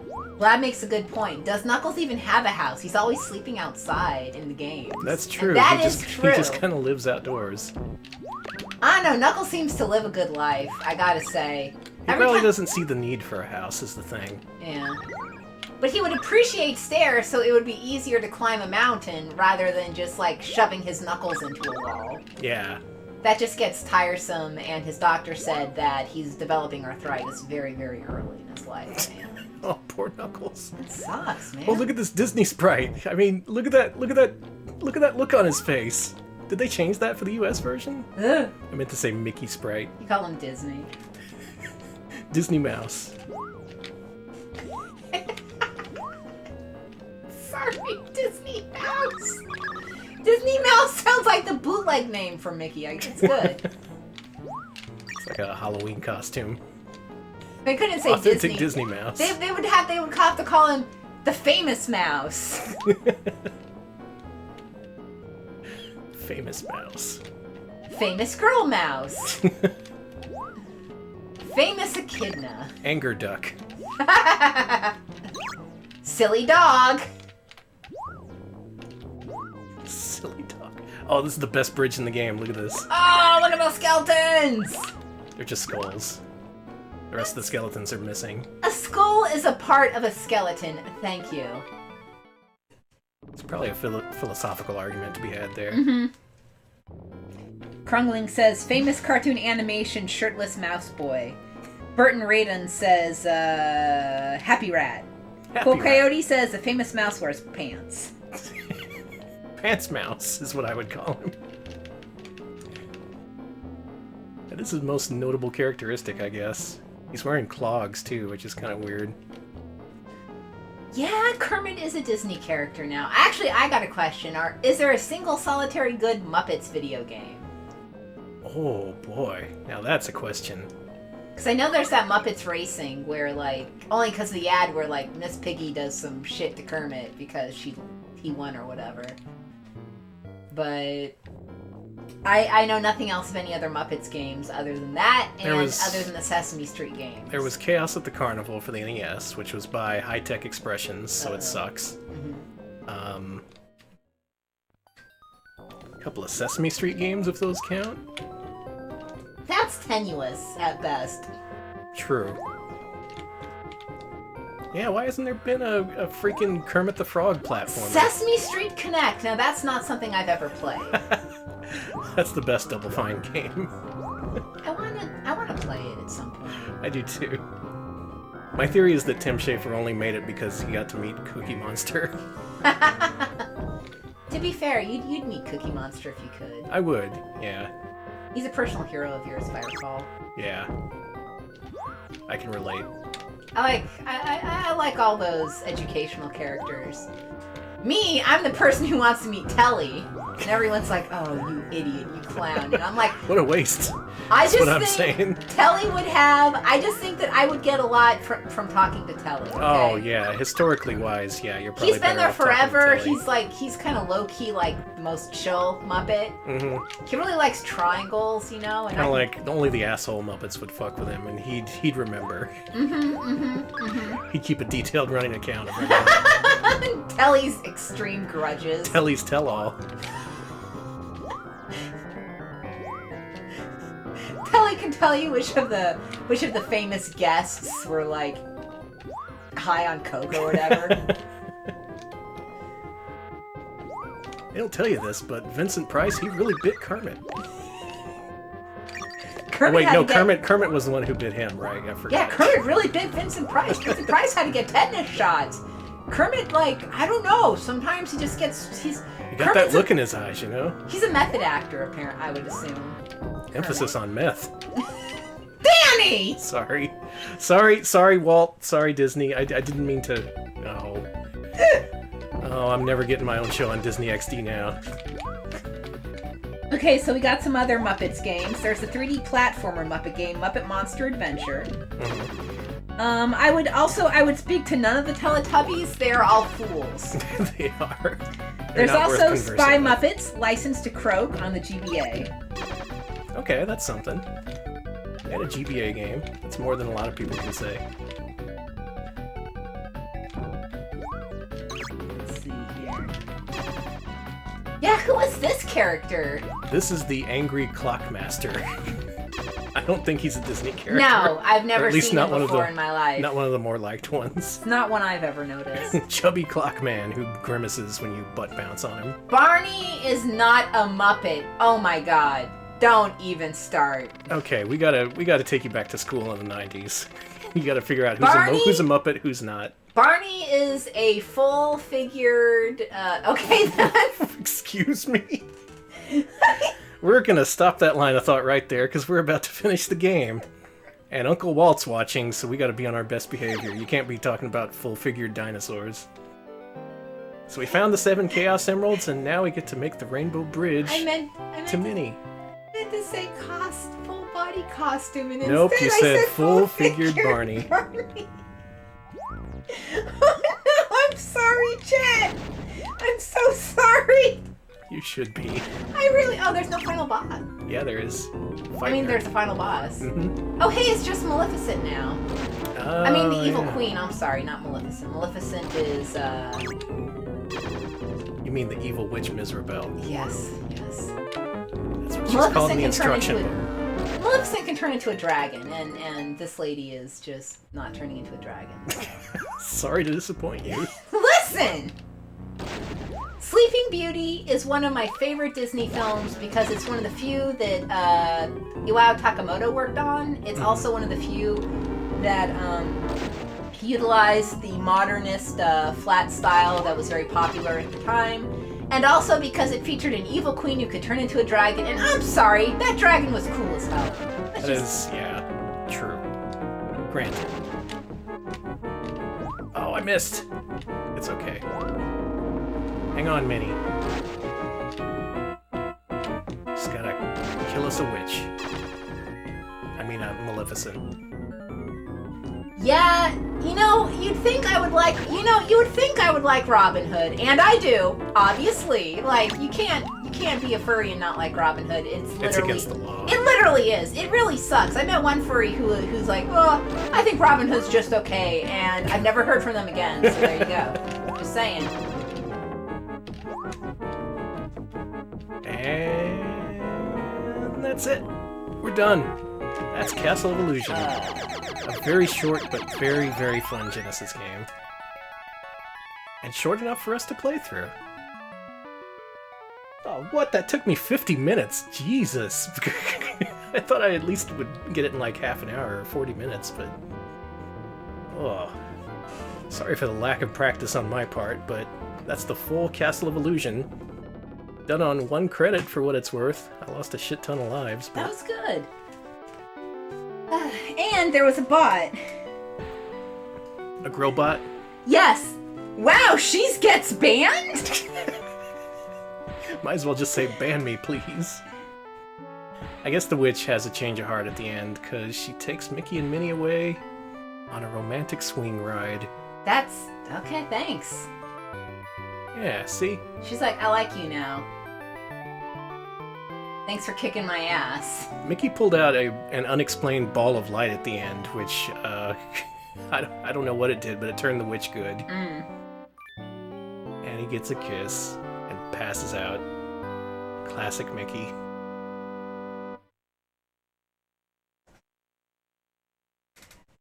Well, that makes a good point. Does Knuckles even have a house? He's always sleeping outside in the game. That's true. And that is true. He just kind of lives outdoors. I don't know. Knuckles seems to live a good life, I gotta say. He probably doesn't see the need for a house, is the thing. Yeah. But he would appreciate stairs, so it would be easier to climb a mountain rather than just, like, shoving his knuckles into a wall. Yeah. That just gets tiresome, and his doctor said that he's developing arthritis very, very early in his life. Oh, poor Knuckles. It sucks, man. Oh, look at this Disney sprite. I mean, look at that look on his face. Did they change that for the US version? Ugh. I meant to say Mickey sprite. You call him Disney. Disney Mouse. Sorry, Disney Mouse. Disney Mouse sounds like the bootleg name for Mickey. It's good. It's like a Halloween costume. They couldn't say Authentic Disney Mouse. They would have to call him the Famous Mouse. Famous Mouse. Famous Girl Mouse. Famous Echidna. Anger Duck. Silly Dog. Silly Dog. Oh, this is the best bridge in the game. Look at this. Oh, look at those skeletons! They're just skulls. The rest of the skeletons are missing. A skull is a part of a skeleton. Thank you. It's probably a philosophical argument to be had there. Mm-hmm. Krungling says, famous cartoon animation shirtless mouse boy. Burton Radon says, Happy Rat. Cool Coyote says, the famous mouse wears pants. Pants Mouse is what I would call him. That is his most notable characteristic, I guess. He's wearing clogs, too, which is kind of weird. Yeah, Kermit is a Disney character now. Actually, I got a question. Is there a single solitary good Muppets video game? Oh, boy. Now that's a question. Because I know there's that Muppets Racing where, like, only because of the ad where, like, Miss Piggy does some shit to Kermit because he won or whatever. But I know nothing else of any other Muppets games other than that, and other than the Sesame Street games. There was Chaos at the Carnival for the NES, which was by High Tech Expressions, so it sucks. Mm-hmm. A couple of Sesame Street games, if those count. That's tenuous, at best. True. Yeah, why hasn't there been a freaking Kermit the Frog platform? Sesame Street Connect! Now, that's not something I've ever played. That's the best Double Fine game. I wanna play it at some point. I do too. My theory is that Tim Schafer only made it because he got to meet Cookie Monster. To be fair, you'd meet Cookie Monster if you could. I would, yeah. He's a personal hero of yours, if I recall. Yeah. I can relate. I like all those educational characters. Me, I'm the person who wants to meet Telly. And everyone's like, oh, you idiot, you clown. And I'm like... What a waste. That's what I'm saying. Telly would have... I just think that I would get a lot from talking to Telly. Okay? Oh, yeah. Historically wise, yeah, you're probably He's been there better off forever. talking to Telly. He's kind of low-key, like, the most chill Muppet. Mm-hmm. He really likes triangles, you know? Kind of like, only the asshole Muppets would fuck with him, and he'd remember. Mm-hmm, mm-hmm, mm-hmm. He'd keep a detailed running account of everything. Telly's extreme grudges. Telly's tell-all. Telly can tell you which of the famous guests were like high on coke or whatever. They don't tell you this, but Vincent Price, he really bit Kermit. Kermit was the one who bit him, right? I forgot. Yeah, Kermit really bit Vincent Price. Vincent Price had to get tetanus shots. Kermit, like, I don't know. Sometimes he just gets. He got that look in his eyes, you know? He's a method actor, apparently, I would assume. Emphasis on meth. Danny! Sorry, Walt. Sorry, Disney. I didn't mean to. Oh. Oh, I'm never getting my own show on Disney XD now. Okay, so we got some other Muppets games. There's a 3D platformer Muppet game, Muppet Monster Adventure. Mm-hmm. I would speak to none of the Teletubbies. They are all fools. They are. There's also Spy Muppets, licensed to Croak on the GBA. Okay, that's something. They had a GBA game. That's more than a lot of people can say. Let's see here. Yeah, who is this character? This is the Angry Clockmaster. I don't think he's a Disney character. No, I've never seen him before in my life. Not one of the more liked ones. It's not one I've ever noticed. Chubby Clockman who grimaces when you butt bounce on him. Barney is not a Muppet. Oh my god. Don't even start. Okay, we gotta take you back to school in the 90s. You gotta figure out who's a Muppet, who's not. Barney is a full-figured, okay then. Excuse me? We're gonna stop that line of thought right there, because we're about to finish the game. And Uncle Walt's watching, so we gotta be on our best behavior. You can't be talking about full-figured dinosaurs. So we found the 7 Chaos Emeralds, and now we get to make the Rainbow Bridge to Minnie. I meant to say full-body costume, and nope, instead you said full-figured Barney. Oh no, I'm sorry, Chet! I'm so sorry! You should be. There's no final boss. Yeah, there is. There's a final boss. Mm-hmm. Oh, hey, it's just Maleficent now. Oh, the Evil Queen, I'm sorry, not Maleficent. Maleficent is, You mean the Evil Witch Miserabelle? Yes. That's what she's called in the instruction book. Maleficent can turn into a dragon, and this lady is just not turning into a dragon. Sorry to disappoint you. Listen! Sleeping Beauty is one of my favorite Disney films because it's one of the few that Iwao Takamoto worked on. It's also one of the few that utilized the modernist flat style that was very popular at the time. And also because it featured an evil queen who could turn into a dragon. And I'm sorry, that dragon was cool as hell. That is, yeah, true. Granted. Oh, I missed. It's okay. Hang on, Minnie. Just gotta kill us a witch. Maleficent. Yeah, you'd think I would like, you would think I would like Robin Hood, and I do, obviously. Like, you can't be a furry and not like Robin Hood. It's against the law. It literally is. It really sucks. I met one furry who's like, well, I think Robin Hood's just okay, and I've never heard from them again, so there you go. Just saying. And that's it. We're done. That's Castle of Illusion. A very short but very, very fun Genesis game. And short enough for us to play through. Oh, what? That took me 50 minutes. Jesus. I thought I at least would get it in like half an hour or 40 minutes, but... Oh. Sorry for the lack of practice on my part, but that's the full Castle of Illusion. Done on 1 credit for what it's worth. I lost a shit ton of lives, but... That was good. And there was a bot. A grill bot? Yes. Wow, she gets banned? Might as well just say, ban me, please. I guess the witch has a change of heart at the end, because she takes Mickey and Minnie away on a romantic swing ride. That's... okay, thanks. Yeah, see? She's like, I like you now. Thanks for kicking my ass. Mickey pulled out an unexplained ball of light at the end, which, I don't know what it did, but it turned the witch good. And he gets a kiss and passes out. Classic Mickey.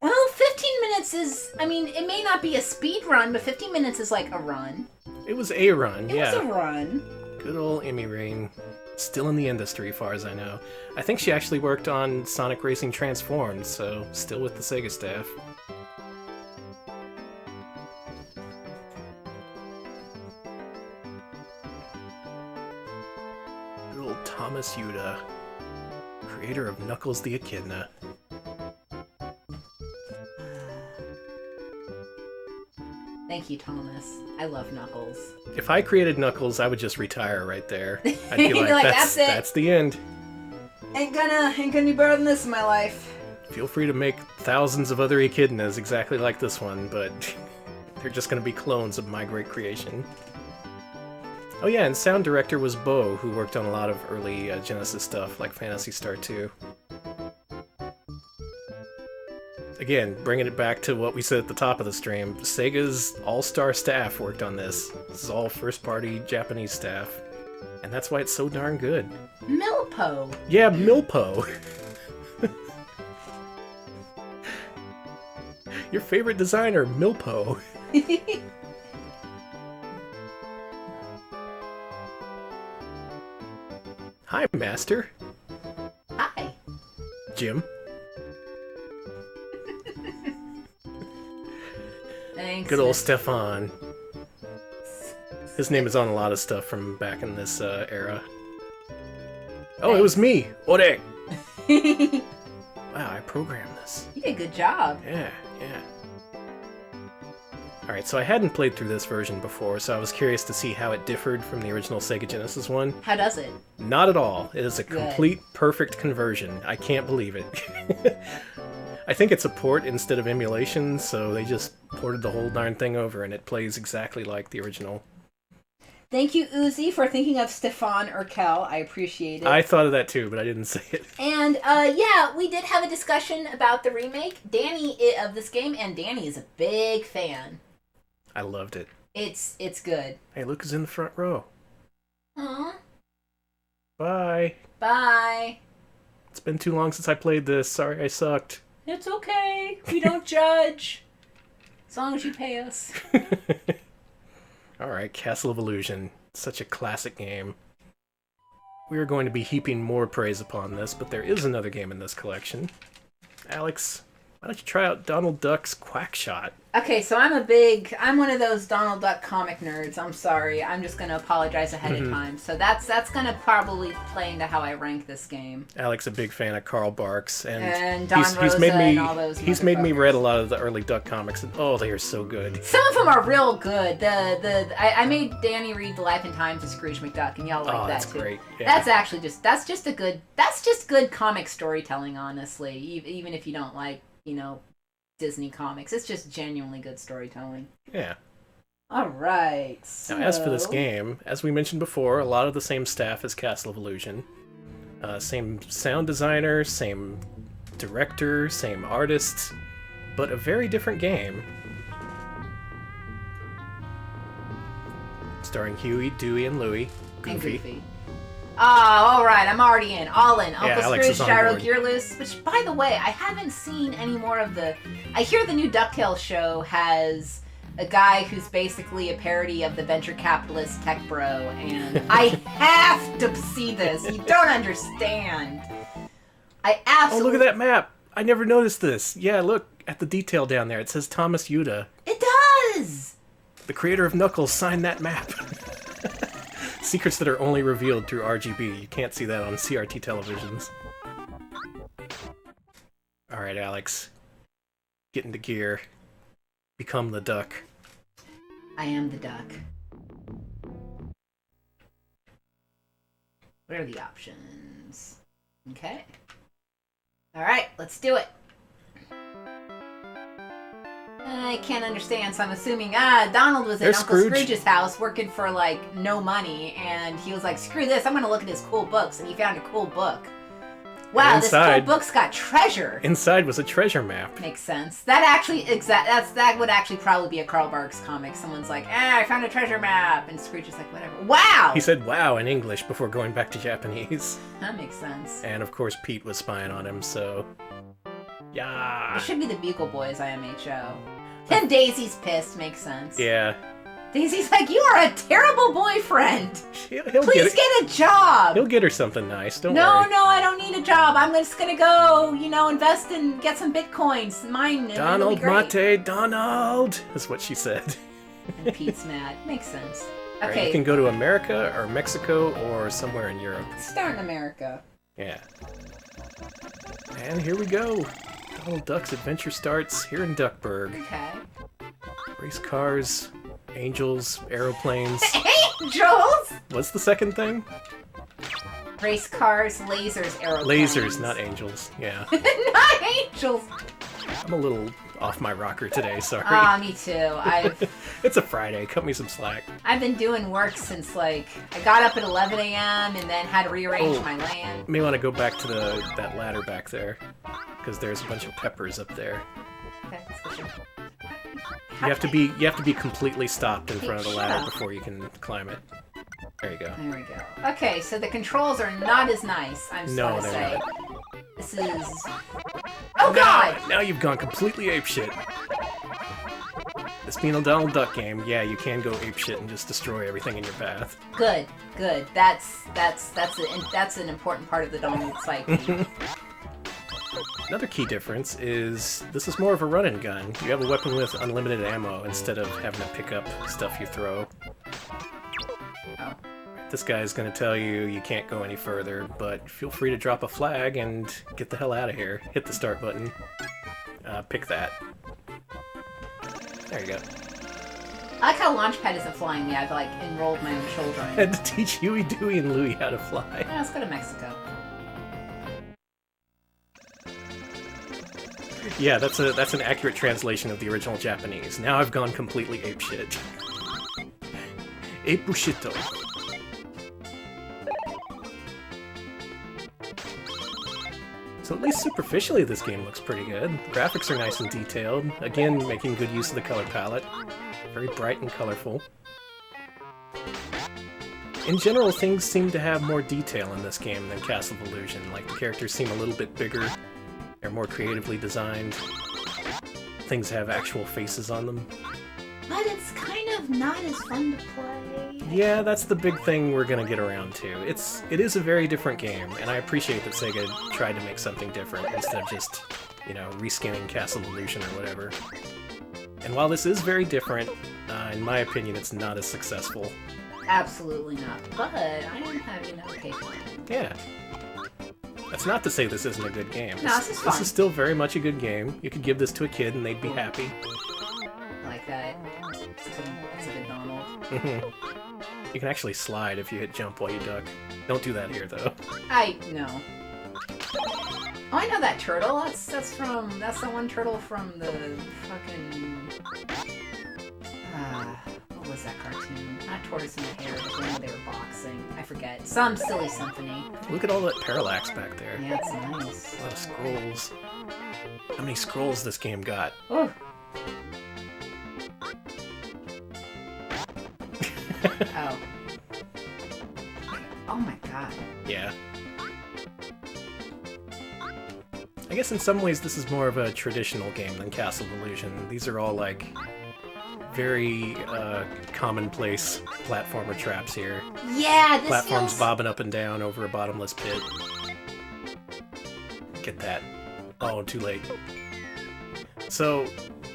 Well, 15 minutes is, I mean, it may not be a speed run, but 15 minutes is like a run. It was a run, It yeah. was a run. Good old Emmy Rain. Still in the industry, far as I know. I think she actually worked on Sonic Racing Transformed, so still with the Sega staff. Good old Thomas Yuda, creator of Knuckles the Echidna. Thank you, Thomas. I love Knuckles. If I created Knuckles, I would just retire right there. I'd be like, Like, that's that's it. That's the end. Ain't gonna be better than this in my life. Feel free to make thousands of other echidnas exactly like this one, but they're just gonna be clones of my great creation. Oh yeah, and sound director was Bo, who worked on a lot of early Genesis stuff, like Phantasy Star 2. Again, bringing it back to what we said at the top of the stream, Sega's all-star staff worked on this. This is all first-party Japanese staff. And that's why it's so darn good. Milpo. Yeah, Milpo. Your favorite designer, Milpo. Hi, Master. Hi. Jim. Thanks. Good old Stefan. His name is on a lot of stuff from back in this era. Oh, it was me! Ore! Wow, I programmed this. You did a good job. Yeah. Alright, so I hadn't played through this version before, so I was curious to see how it differed from the original Sega Genesis one. How does it? Not at all. It is a Good. complete, perfect conversion. I can't believe it. I think it's a port instead of emulation, so they just ported the whole darn thing over, and it plays exactly like the original. Thank you, Uzi, for thinking of Stefan Urkel. I appreciate it. I thought of that too, but I didn't say it. And, yeah, we did have a discussion about the remake, Danny, of this game, and Danny is a big fan. I loved it. It's good. Hey, look who's in the front row. Aw. Bye. Bye. It's been too long since I played this. Sorry I sucked. It's okay. We don't judge. As long as you pay us. Alright, Castle of Illusion. Such a classic game. We are going to be heaping more praise upon this, but there is another game in this collection. Alex, why don't you try out Donald Duck's Quackshot? Okay, so I'm one of those Donald Duck comic nerds. I'm sorry. I'm just going to apologize ahead of time. So that's going to probably play into how I rank this game. Alex, a big fan of Carl Barks, And Don he's Rosa made me, and all those he's made me motherfuckers. read a lot of the early Duck comics, and oh, they are so good. Some of them are real good. I made Danny read The Life and Times of Scrooge McDuck, and y'all like that that's too. great. Yeah. That's just good comic storytelling, honestly. Even if you don't like, Disney comics, it's just genuinely good storytelling. Yeah. All right. So... Now, as for this game, as we mentioned before, a lot of the same staff as Castle of Illusion. Same sound designer, same director, same artists, but a very different game. Starring Huey, Dewey, and Louie. And Goofy. Goofy. Ah, all right. I'm already in. All in. Uncle Alex Scrooge, is on Gyro board. Gearloose. Which, by the way, I haven't seen any more of the... I hear the new DuckTales show has a guy who's basically a parody of the venture capitalist tech bro, and I have to see this. You don't understand. I absolutely... Oh, look at that map! I never noticed this. Yeah, look at the detail down there. It says Thomas Yuda. It does! The creator of Knuckles signed that map. Secrets that are only revealed through RGB. You can't see that on CRT televisions. Alright, Alex. Get into gear. Become the duck. I am the duck. What are the options? Okay. Alright, let's do it. I can't understand, so I'm assuming, Donald was in There's Uncle Scrooge. Scrooge's house working for, no money, and he was like, screw this, I'm gonna look at his cool books, and he found a cool book. Wow, inside, this whole book's got treasure. Inside was a treasure map. Makes sense. That would actually probably be a Carl Barks comic. Someone's like, I found a treasure map. And Scrooge is like, whatever. Wow! He said wow in English before going back to Japanese. That makes sense. And of course Pete was spying on him, so... Yeah. It should be the Bugle Boys IMHO. Then Daisy's pissed. Makes sense. Yeah. Daisy's like, you are a terrible boyfriend. He'll Please get a job. He'll get her something nice. Don't No, worry. I don't need a job. I'm just gonna go, invest and get some bitcoins. Mine. Donald Mate, Donald! That's what she said. And Pete's mad. Makes sense. Right, Okay. you can go to America or Mexico or somewhere in Europe. Start in America. Yeah. And here we go. Donald Duck's adventure starts here in Duckburg. Okay. Race cars, angels, aeroplanes. Angels! What's the second thing? Race cars, lasers, aeroplanes. Lasers, not angels. Yeah. Not angels! I'm a little off my rocker today, sorry. Me too. It's a Friday, cut me some slack. I've been doing work since, I got up at 11 a.m. and then had to rearrange my land. May want to go back to that ladder back there, because there's a bunch of peppers up there. Okay, let's go. You have to be completely stopped in front of the ladder before you can climb it. There you go. There we go. Okay, so the controls are not as nice, I'm sorry to say. This is... Oh god! Now you've gone completely apeshit. This being a Donald Duck game, yeah, you can go apeshit and just destroy everything in your path. Good. That's an important part of the Donald psyche. Another key difference is this is more of a run and gun. You have a weapon with unlimited ammo instead of having to pick up stuff you throw. Oh. This guy's gonna tell you you can't go any further, but feel free to drop a flag and get the hell out of here. Hit the start button. Pick that. There you go. I like how Launchpad isn't flying me. I've enrolled my own children. I had to teach Huey, Dewey, and Louie how to fly. Let's go to Mexico. Yeah, that's an accurate translation of the original Japanese. Now I've gone completely apeshit. Apushito. So at least superficially this game looks pretty good. The graphics are nice and detailed. Again, making good use of the color palette. Very bright and colorful. In general, things seem to have more detail in this game than Castle of Illusion. Like, the characters seem a little bit bigger. They're more creatively designed. Things have actual faces on them. But it's kind of not as fun to play. Yeah, that's the big thing we're gonna get around to. It is a very different game, and I appreciate that Sega tried to make something different instead of just, reskinning Castle of Illusion or whatever. And while this is very different, in my opinion, it's not as successful. Absolutely not. But I am having an okay time. Yeah. That's not to say this isn't a good game. No, this is fun. This is still very much a good game. You could give this to a kid and they'd be happy. I like that. That's a good Donald. You can actually slide if you hit jump while you duck. Don't do that here, though. I know. Oh, I know that turtle. That's the one turtle from the fucking... what was that cartoon? Not Tortoise and the Hare, but when they were boxing. I forget. Some silly symphony. Look at all that parallax back there. Yeah, it's nice. A lot of scrolls. How many scrolls this game got? Oh. Oh. Oh my god. Yeah. I guess in some ways this is more of a traditional game than Castle of Illusion. These are all very commonplace platformer traps here. Yeah, this Platforms feels... bobbing up and down over a bottomless pit. Get that. Oh, too late. So,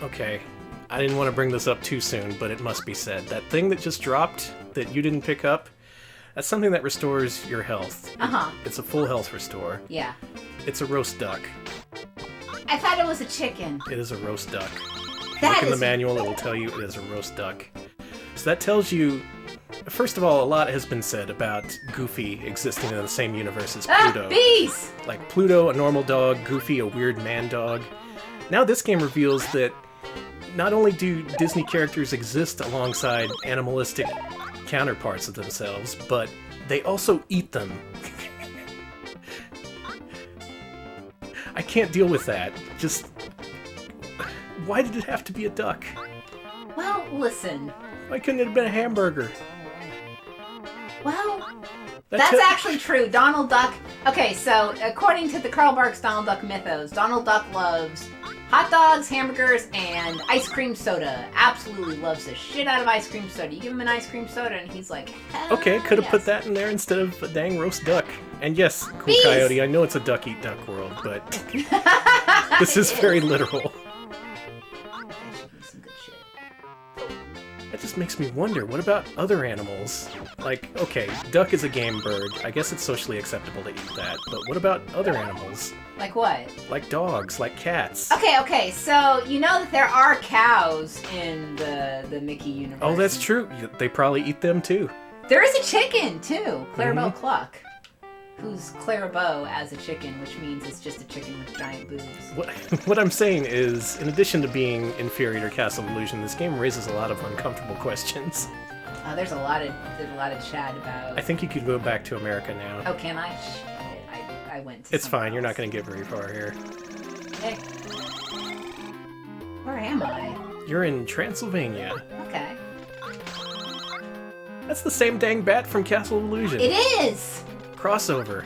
okay. I didn't want to bring this up too soon, but it must be said. That thing that just dropped, that you didn't pick up, that's something that restores your health. Uh-huh. It's a full health restore. Yeah. It's a roast duck. I thought it was a chicken. It is a roast duck. That Look in the is- manual, it'll tell you it is a roast duck. So that tells you... First of all, a lot has been said about Goofy existing in the same universe as Pluto. Ah, bees! Like Pluto, a normal dog, Goofy, a weird man dog. Now this game reveals that not only do Disney characters exist alongside animalistic counterparts of themselves, but they also eat them. can't deal with that. Just... Why did it have to be a duck? Well, listen. Why couldn't it have been a hamburger? Well, that's actually true. Donald Duck... Okay, so according to the Carl Barks Donald Duck mythos, Donald Duck loves hot dogs, hamburgers, and ice cream soda. Absolutely loves the shit out of ice cream soda. You give him an ice cream soda and he's like, hell okay, could have yes. put that in there instead of a dang roast duck. And yes, Cool Bees! Coyote, I know it's a duck-eat-duck world, but this is very literal. Some good shit. That just makes me wonder, what about other animals? Like, okay, duck is a game bird. I guess it's socially acceptable to eat that. But what about other animals? Like what? Like dogs, like cats. Okay, so you know that there are cows in the Mickey universe. Oh, that's true. They probably eat them too. There is a chicken, too. Clarabelle Cluck. Who's Clarabelle as a chicken, which means it's just a chicken with giant boobs. What I'm saying is, in addition to being inferior to Castle of Illusion, this game raises a lot of uncomfortable questions. There's a lot of chat about... I think you could go back to America now. Oh, can I? Shit, I went to It's fine, else. you're not going to get very far here. Hey. Where am I? You're in Transylvania. Okay. That's the same dang bat from Castle of Illusion. It is! Crossover.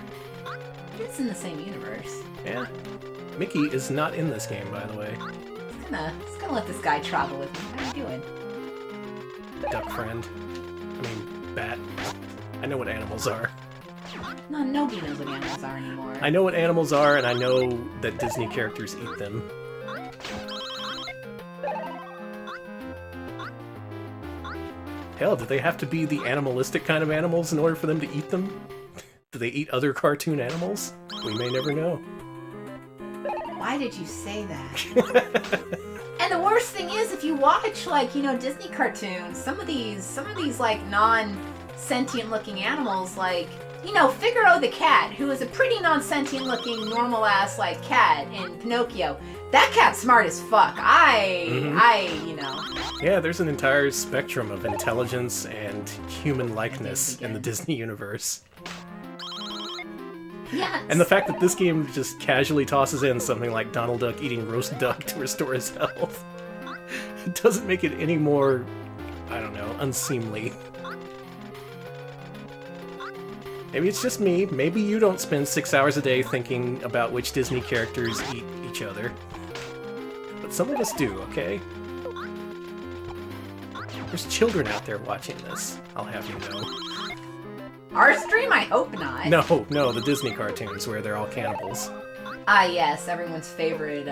It's in the same universe. Yeah. Mickey is not in this game, by the way. Just gonna let this guy travel with me. How you doing? Duck friend. I mean, bat. I know what animals are. No, nobody knows what animals are anymore. I know what animals are, and I know that Disney characters eat them. Hell, do they have to be the animalistic kind of animals in order for them to eat them? Do they eat other cartoon animals? We may never know. Why did you say that? And the worst thing is, if you watch, like, you know, Disney cartoons, some of these, like, non-sentient looking animals, like, you know, Figaro the cat, who is a pretty non-sentient looking, normal-ass, like, cat in Pinocchio. That cat's smart as fuck. You know. Yeah, there's an entire spectrum of intelligence and human likeness in the Disney universe. Yes. And the fact that this game just casually tosses in something like Donald Duck eating roast duck to restore his health, it doesn't make it any more, I don't know, unseemly. Maybe it's just me. Maybe you don't spend 6 hours a day thinking about which Disney characters eat each other. But some of us do, okay? There's children out there watching this, I'll have you know. Our stream? I hope not. No, the Disney cartoons where they're all cannibals. Ah, yes, everyone's favorite,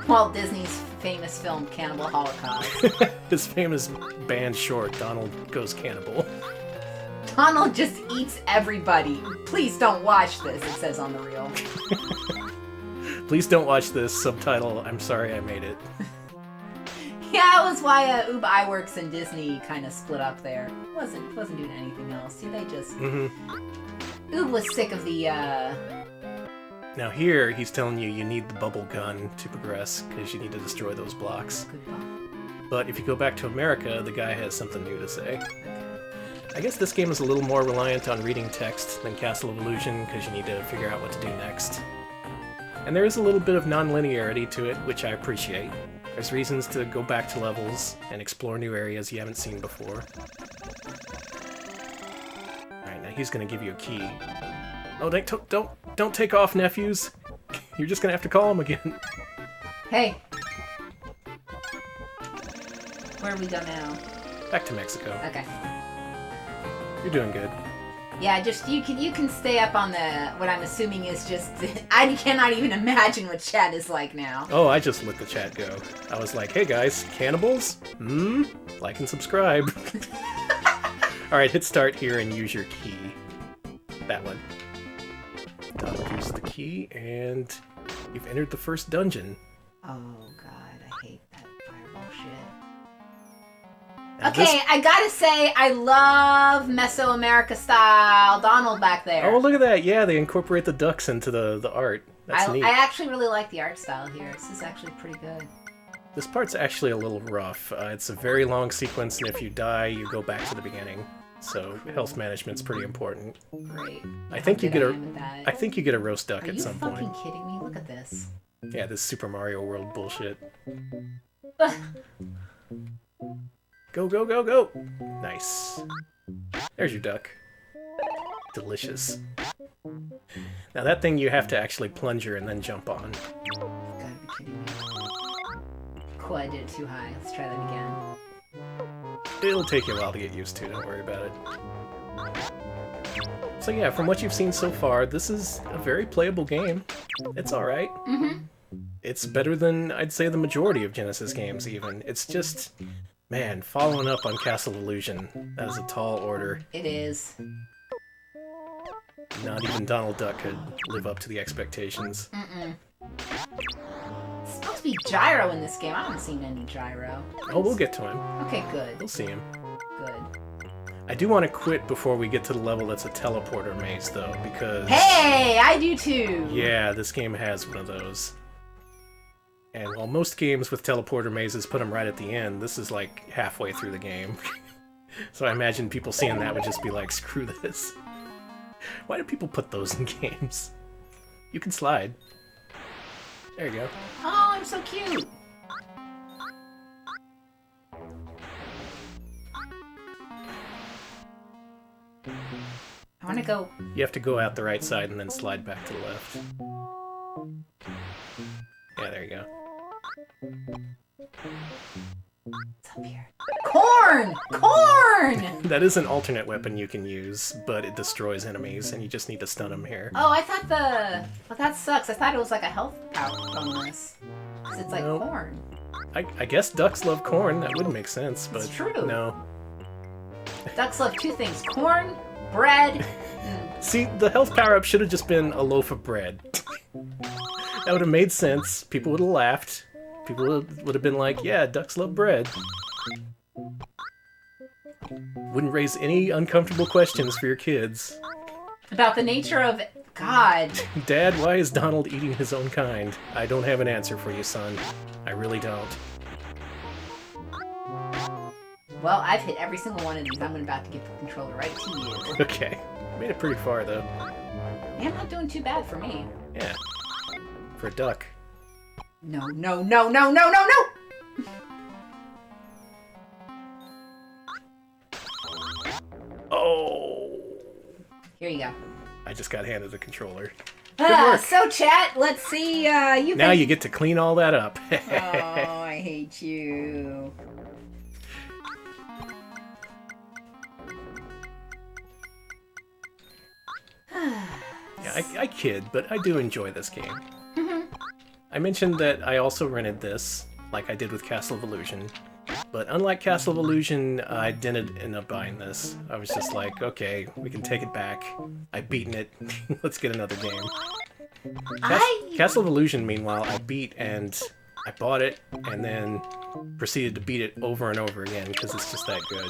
Walt Disney's famous film, Cannibal Holocaust. His famous band short, Donald Goes Cannibal. Donald just eats everybody. Please don't watch this, it says on the reel. Please don't watch this. Subtitle, I'm sorry I made it. Yeah, that was why Ub Iwerks and Disney kind of split up there. Wasn't doing anything else. See, they just... Ub was sick of the, Now here, he's telling you need the bubble gun to progress, because you need to destroy those blocks. Goodbye. But if you go back to America, the guy has something new to say. I guess this game is a little more reliant on reading text than Castle of Illusion, because you need to figure out what to do next. And there is a little bit of non-linearity to it, which I appreciate. There's reasons to go back to levels and explore new areas you haven't seen before. Alright, now he's gonna give you a key. Oh, don't take off, nephews! You're just gonna have to call him again. Hey. Where do we go now? Back to Mexico. Okay. You're doing good. Yeah, just you can stay up on the what I'm assuming is just I cannot even imagine what chat is like now. Oh, I just let the chat go. I was like, hey guys, cannibals? Like and subscribe. Alright, hit start here and use your key. That one. Donald used the key, and you've entered the first dungeon. Oh god, I hate that fireball shit. Now Okay, I gotta say, I love Mesoamerica style Donald back there. Oh, look at that. Yeah, they incorporate the ducks into the art. That's neat. I actually really like the art style here. This is actually pretty good. This part's actually a little rough. It's a very long sequence, and if you die, you go back to the beginning. so health management's pretty important. Great. I think you get I think you get a roast duck at some point. Are you fucking kidding me? Look at this. Yeah, this Super Mario World bullshit. Go, go, go, go! Nice. There's your duck. Delicious. Now that thing you have to actually plunger and then jump on. You gotta be kidding me. Cool, I did it too high. Let's try that again. It'll take you a while to get used to, don't worry about it. So yeah, from what you've seen so far, this is a very playable game. It's alright. It's better than, I'd say, the majority of Genesis games, even. It's just, man, following up on Castle Illusion. That is a tall order. It is. Not even Donald Duck could live up to the expectations. It's supposed to be Gyro in this game. I haven't seen any Gyro. Oh, we'll get to him. Okay, good. We'll see him. Good. I do want to quit before we get to the level that's a teleporter maze, though, because... Hey, I do too! Yeah, this game has one of those. And while most games with teleporter mazes put them right at the end, this is like halfway through the game. So I imagine people seeing that would just be like, screw this. Why do people put those in games? You can slide. There you go. Oh, I'm so cute! I want to go... You have to go out the right side and then slide back to the left. Yeah, there you go. It's up here. Corn! Corn! That is an alternate weapon you can use, but it destroys enemies, and you just need to stun them here. Oh, I thought the... Well, that sucks. I thought it was like a health power bonus. Because it's like Nope. corn. I guess ducks love corn. That would make sense, but It's true. no. Ducks love two things. Corn, bread, See, the health power-up should have just been a loaf of bread. That would have made sense. People would have laughed. People would have been like, yeah, ducks love bread. Wouldn't raise any uncomfortable questions for your kids. about the nature of... God. Dad, why is Donald eating his own kind? I don't have an answer for you, son. I really don't. Well, I've hit every single one of these. I'm about to give the controller right to you. Okay. Made it pretty far, though. Yeah, I'm not doing too bad for me. Yeah. For a duck. No, no, no, no, no, no, no! Oh! Here you go. I just got handed a controller. So chat, let's see, you Now can... you get to clean all that up. Oh, I hate you. Yeah, I kid, but I do enjoy this game. I mentioned that I also rented this, like I did with Castle of Illusion. But unlike Castle of Illusion, I didn't end up buying this. I was just like, okay, we can take it back. I've beaten it. Let's get another game. Castle of Illusion, meanwhile, I beat and I bought it and then proceeded to beat it over and over again because it's just that good.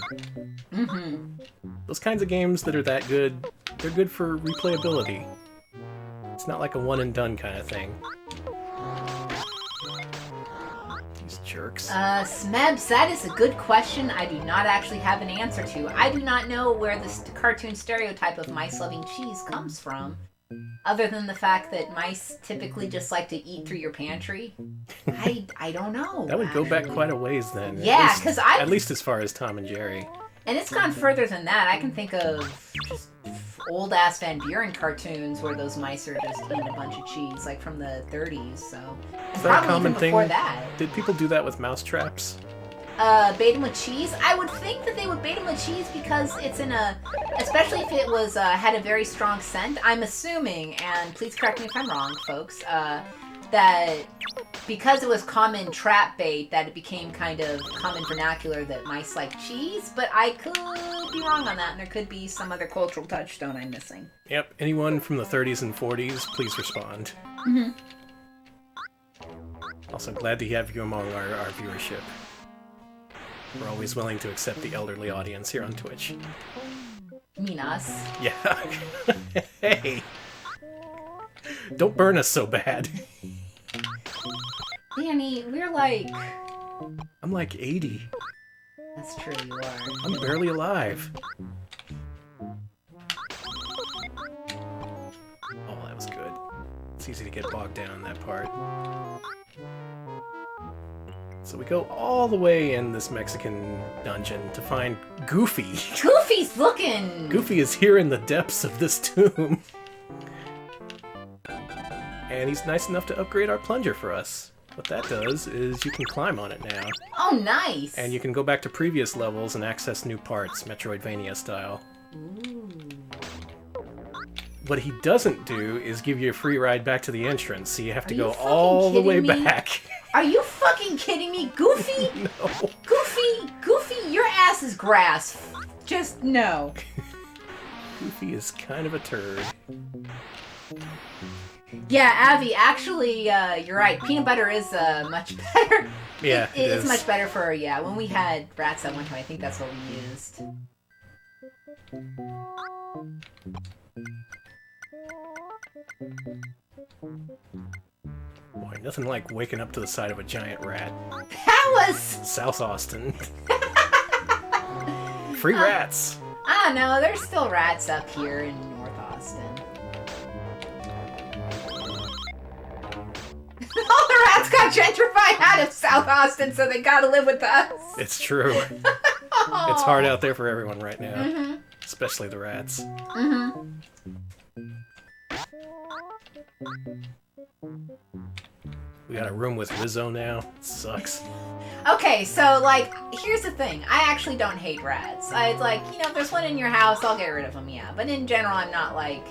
Those kinds of games that are that good, they're good for replayability. It's not like a one and done kind of thing. These jerks. Smebs, that is a good question I do not actually have an answer to. I do not know where this cartoon stereotype of mice loving cheese comes from. Other than the fact that mice typically just like to eat through your pantry. I don't know. That would go back quite a ways then. Yeah, because At least as far as Tom and Jerry. And it's gone further than that. I can think of just old-ass Van Buren cartoons where those mice are just eating a bunch of cheese, like from the 30s, so... Is that a common even thing? before that. Did people do that with mouse traps? Bait 'em with cheese? I would think that they would bait 'em with cheese because it's in a... Especially if it was, had a very strong scent. I'm assuming, and please correct me if I'm wrong, folks, that because it was common trap bait, that it became kind of common vernacular that mice like cheese, but I could be wrong on that, and there could be some other cultural touchstone I'm missing. Yep, anyone from the 30s and 40s, please respond. Also, glad to have you among our viewership. We're always willing to accept the elderly audience here on Twitch. You mean us? Yeah. Hey! Don't burn us so bad. Danny, we're like... I'm like 80. That's true, you are. I'm barely alive. easy to get bogged down in that part. So we go all the way in this Mexican dungeon to find Goofy. Goofy's looking! Goofy is here in the depths of this tomb. And he's nice enough to upgrade our plunger for us. What that does is you can climb on it now. Oh, nice! And you can go back to previous levels and access new parts, Metroidvania style. Ooh. What he doesn't do is give you a free ride back to the entrance, so you have to Are go you fucking all the way kidding me? back. Are you fucking kidding me? Goofy? No. Goofy, your ass is grass. Just no. Goofy is kind of a turd. Yeah, Abby, actually, you're right. Peanut butter is much better. Yeah, it It's is. much better for, yeah, when we had rats at one time, I think that's what we used. Boy, nothing like waking up to the side of a giant rat. That was... South Austin. Free rats! I don't know, there's still rats up here in North Austin. All the rats got gentrified out of South Austin, so they gotta live with us. It's true. It's hard out there for everyone right now. Especially the rats. We got a room with Rizzo now. It sucks. Okay, so, like, here's the thing. I actually don't hate rats. It's like, you know, if there's one in your house, I'll get rid of them, yeah. But in general, I'm not, like,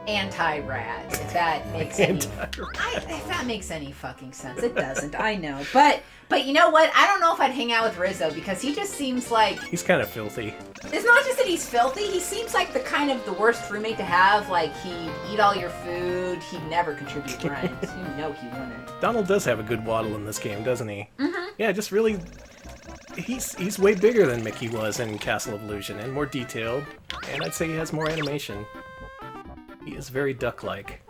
anti-rat, if that makes any... if that makes any fucking sense. It doesn't, I know. But you know what? I don't know if I'd hang out with Rizzo, because he just seems like... He's kind of filthy. It's not just that he's filthy, he seems like the kind of the worst roommate to have. Like, he'd eat all your food, he'd never contribute rent. You know he wouldn't. Donald does have a good waddle in this game, doesn't he? Yeah, just really... He's way bigger than Mickey was in Castle of Illusion, and more detailed, and I'd say he has more animation. He is very duck-like.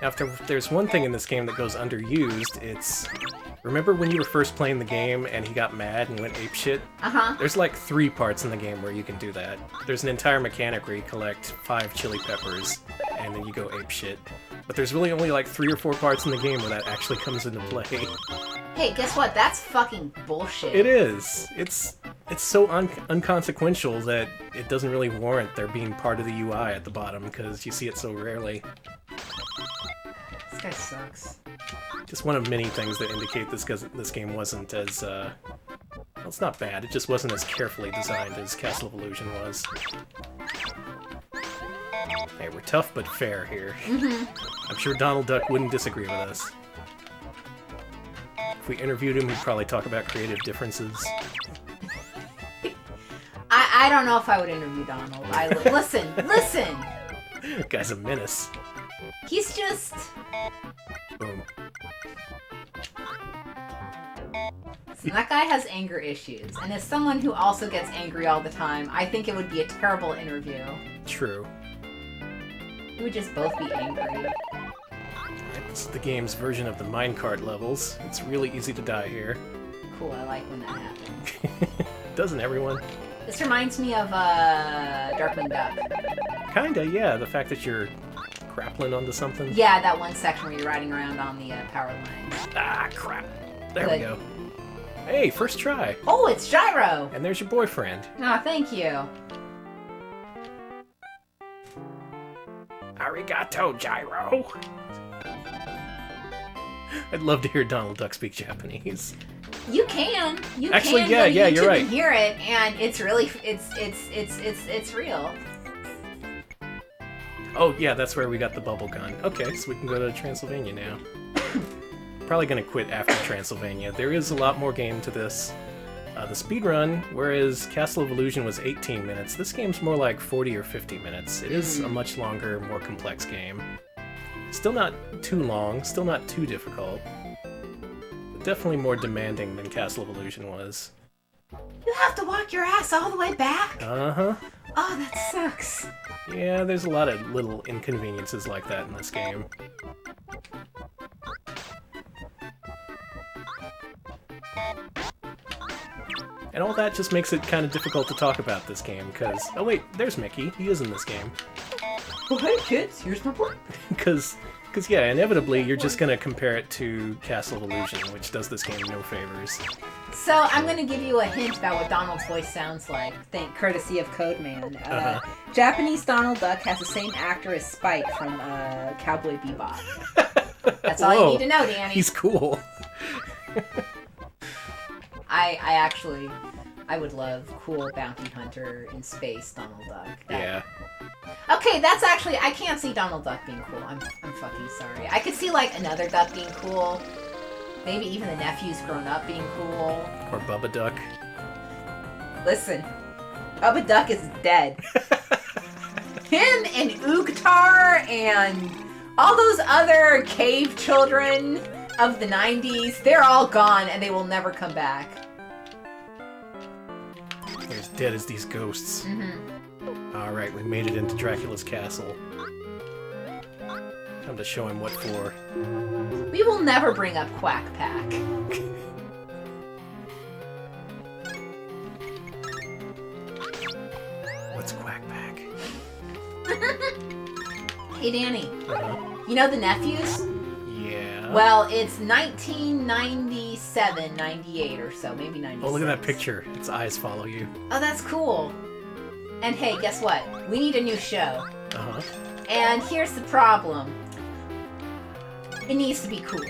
Now, if there's one thing in this game that goes underused, it's... Remember when you were first playing the game and he got mad and went apeshit? There's like 3 parts in the game where you can do that. There's an entire mechanic where you collect 5 chili peppers, and then you go apeshit. But there's really only like 3 or 4 parts in the game where that actually comes into play. Hey, guess what? That's fucking bullshit. It is. It's so unconsequential that it doesn't really warrant there being part of the UI at the bottom, because you see it so rarely. This guy sucks. Just one of many things that indicate this game wasn't as, well, it's not bad, it just wasn't as carefully designed as Castle of Illusion was. Hey, we're tough but fair here. I'm sure Donald Duck wouldn't disagree with us. If we interviewed him, he'd probably talk about creative differences. I don't know if I would interview Donald. Listen! That guy's a menace. He's just... Boom. So that guy has anger issues, and as someone who also gets angry all the time, I think it would be a terrible interview. True. We would just both be angry. It's the game's version of the minecart levels. It's really easy to die here. Cool, I like when that happens. Doesn't everyone? This reminds me of Darkwing Duck. Kinda, yeah. The fact that you're grappling onto something. Yeah, that one section where you're riding around on the power lines. Ah, crap. There we go. Hey, first try. Oh, it's Gyro! And there's your boyfriend. Aw, thank you. Arigato, Gyro. I'd love to hear Donald Duck speak Japanese. You can. You Actually, can yeah, go to yeah, YouTube you're right. and hear it, and it's really, it's real. Oh, yeah, that's where we got the bubble gun. Okay, so we can go to Transylvania now. Probably gonna quit after Transylvania. There is a lot more game to this. The speedrun, whereas Castle of Illusion was 18 minutes, this game's more like 40 or 50 minutes. It is a much longer, more complex game. Still not too long, still not too difficult. But definitely more demanding than Castle of Illusion was. You have to walk your ass all the way back? Uh-huh. Oh, that sucks. Yeah, there's a lot of little inconveniences like that in this game. And all that just makes it kind of difficult to talk about this game, because... Oh wait, there's Mickey. He is in this game. Oh, hey kids, here's my book. Because yeah, inevitably you're just gonna compare it to Castle of Illusion, which does this game no favors. So I'm gonna give you a hint about what Donald's voice sounds like. Thank courtesy of Codeman. Japanese Donald Duck has the same actor as Spike from Cowboy Bebop. That's all you need to know, Danny. He's cool. I would love cool bounty hunter in space Donald Duck. Yeah. Okay, that's actually, I can't see Donald Duck being cool. I'm fucking sorry. I could see like another duck being cool. Maybe even the nephew's grown up being cool. Or Bubba Duck. Listen, Bubba Duck is dead. Him and Oogtar and all those other cave children of the 90s, they're all gone and they will never come back. They're as dead as these ghosts. Mm-hmm. Alright, we made it into Dracula's castle. Time to show him what for. We will never bring up Quack Pack. What's Quack Pack? Hey Danny, Uh-huh. you know the nephews? Yeah. Well, it's 1997, 98 or so, maybe 96. Oh, look at that picture. Its eyes follow you. Oh, that's cool. And hey, guess what? We need a new show. Uh-huh. And here's the problem. It needs to be cool.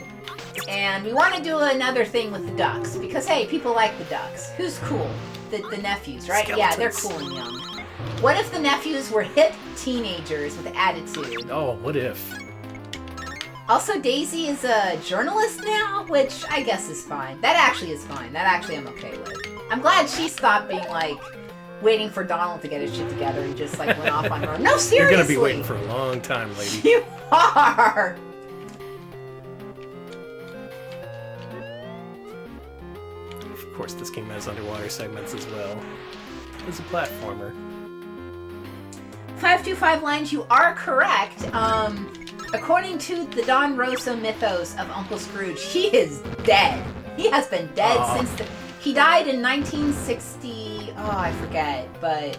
And we want to do another thing with the ducks. Because, hey, people like the ducks. Who's cool? The nephews, right? Skeletons. Yeah, they're cool and young. What if the nephews were hip teenagers with attitude? Oh, what if? Also, Daisy is a journalist now, which I guess is fine. That actually is fine. That actually I'm okay with. I'm glad she stopped being, like, waiting for Donald to get his shit together and just, like, went off on her own. No, seriously! You're gonna be waiting for a long time, lady. You are! Of course, this game has underwater segments as well. It's a platformer. 525 lines, you are correct. According to the Don Rosa mythos of Uncle Scrooge, he is dead. He has been dead since he died in 1960. Oh, I forget, but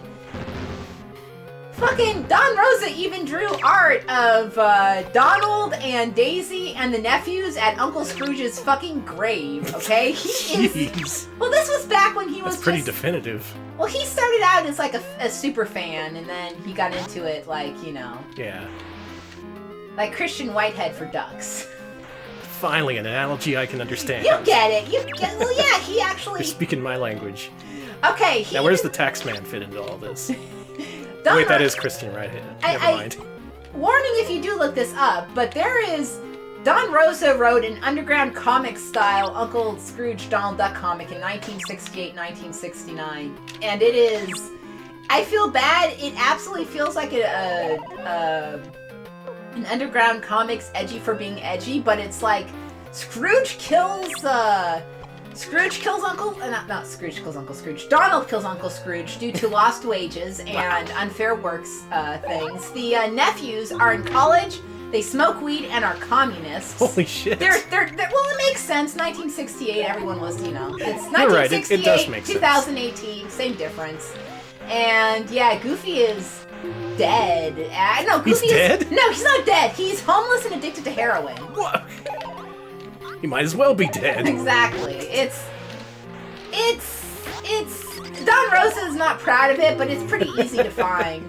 fucking Don Rosa even drew art of Donald and Daisy and the nephews at Uncle Scrooge's fucking grave. Okay, he Jeez. is. Well, this was back when he was That's pretty definitive. Well, he started out as like a super fan, and then he got into it like, you know. Yeah. Like Christian Whitehead for ducks. Finally, an analogy I can understand. You get it. You get. Well, yeah, he actually. You're speaking my language. Okay. Now, where's the tax man fit into all this? Don Wait, that is Christian Whitehead. Never mind. Warning if you do look this up, but there is. Don Rosa wrote an underground comic style Uncle Scrooge Donald Duck comic in 1968-1969, and it is. I feel bad. It absolutely feels like an underground comics edgy for being edgy, but it's like Scrooge kills Uncle Scrooge. Donald kills Uncle Scrooge due to lost wages and unfair works things. The nephews are in college. They smoke weed and are communists. Holy shit. They're well, it makes sense. 1968, everyone was, you know. It's 1968, You're right, it does make sense. 2018, same difference. And yeah, Goofy is dead. No, Goofy He's dead? No, he's not dead. He's homeless and addicted to heroin. What? He might as well be dead. Exactly. It's Don Rosa is not proud of it, but it's pretty easy to find.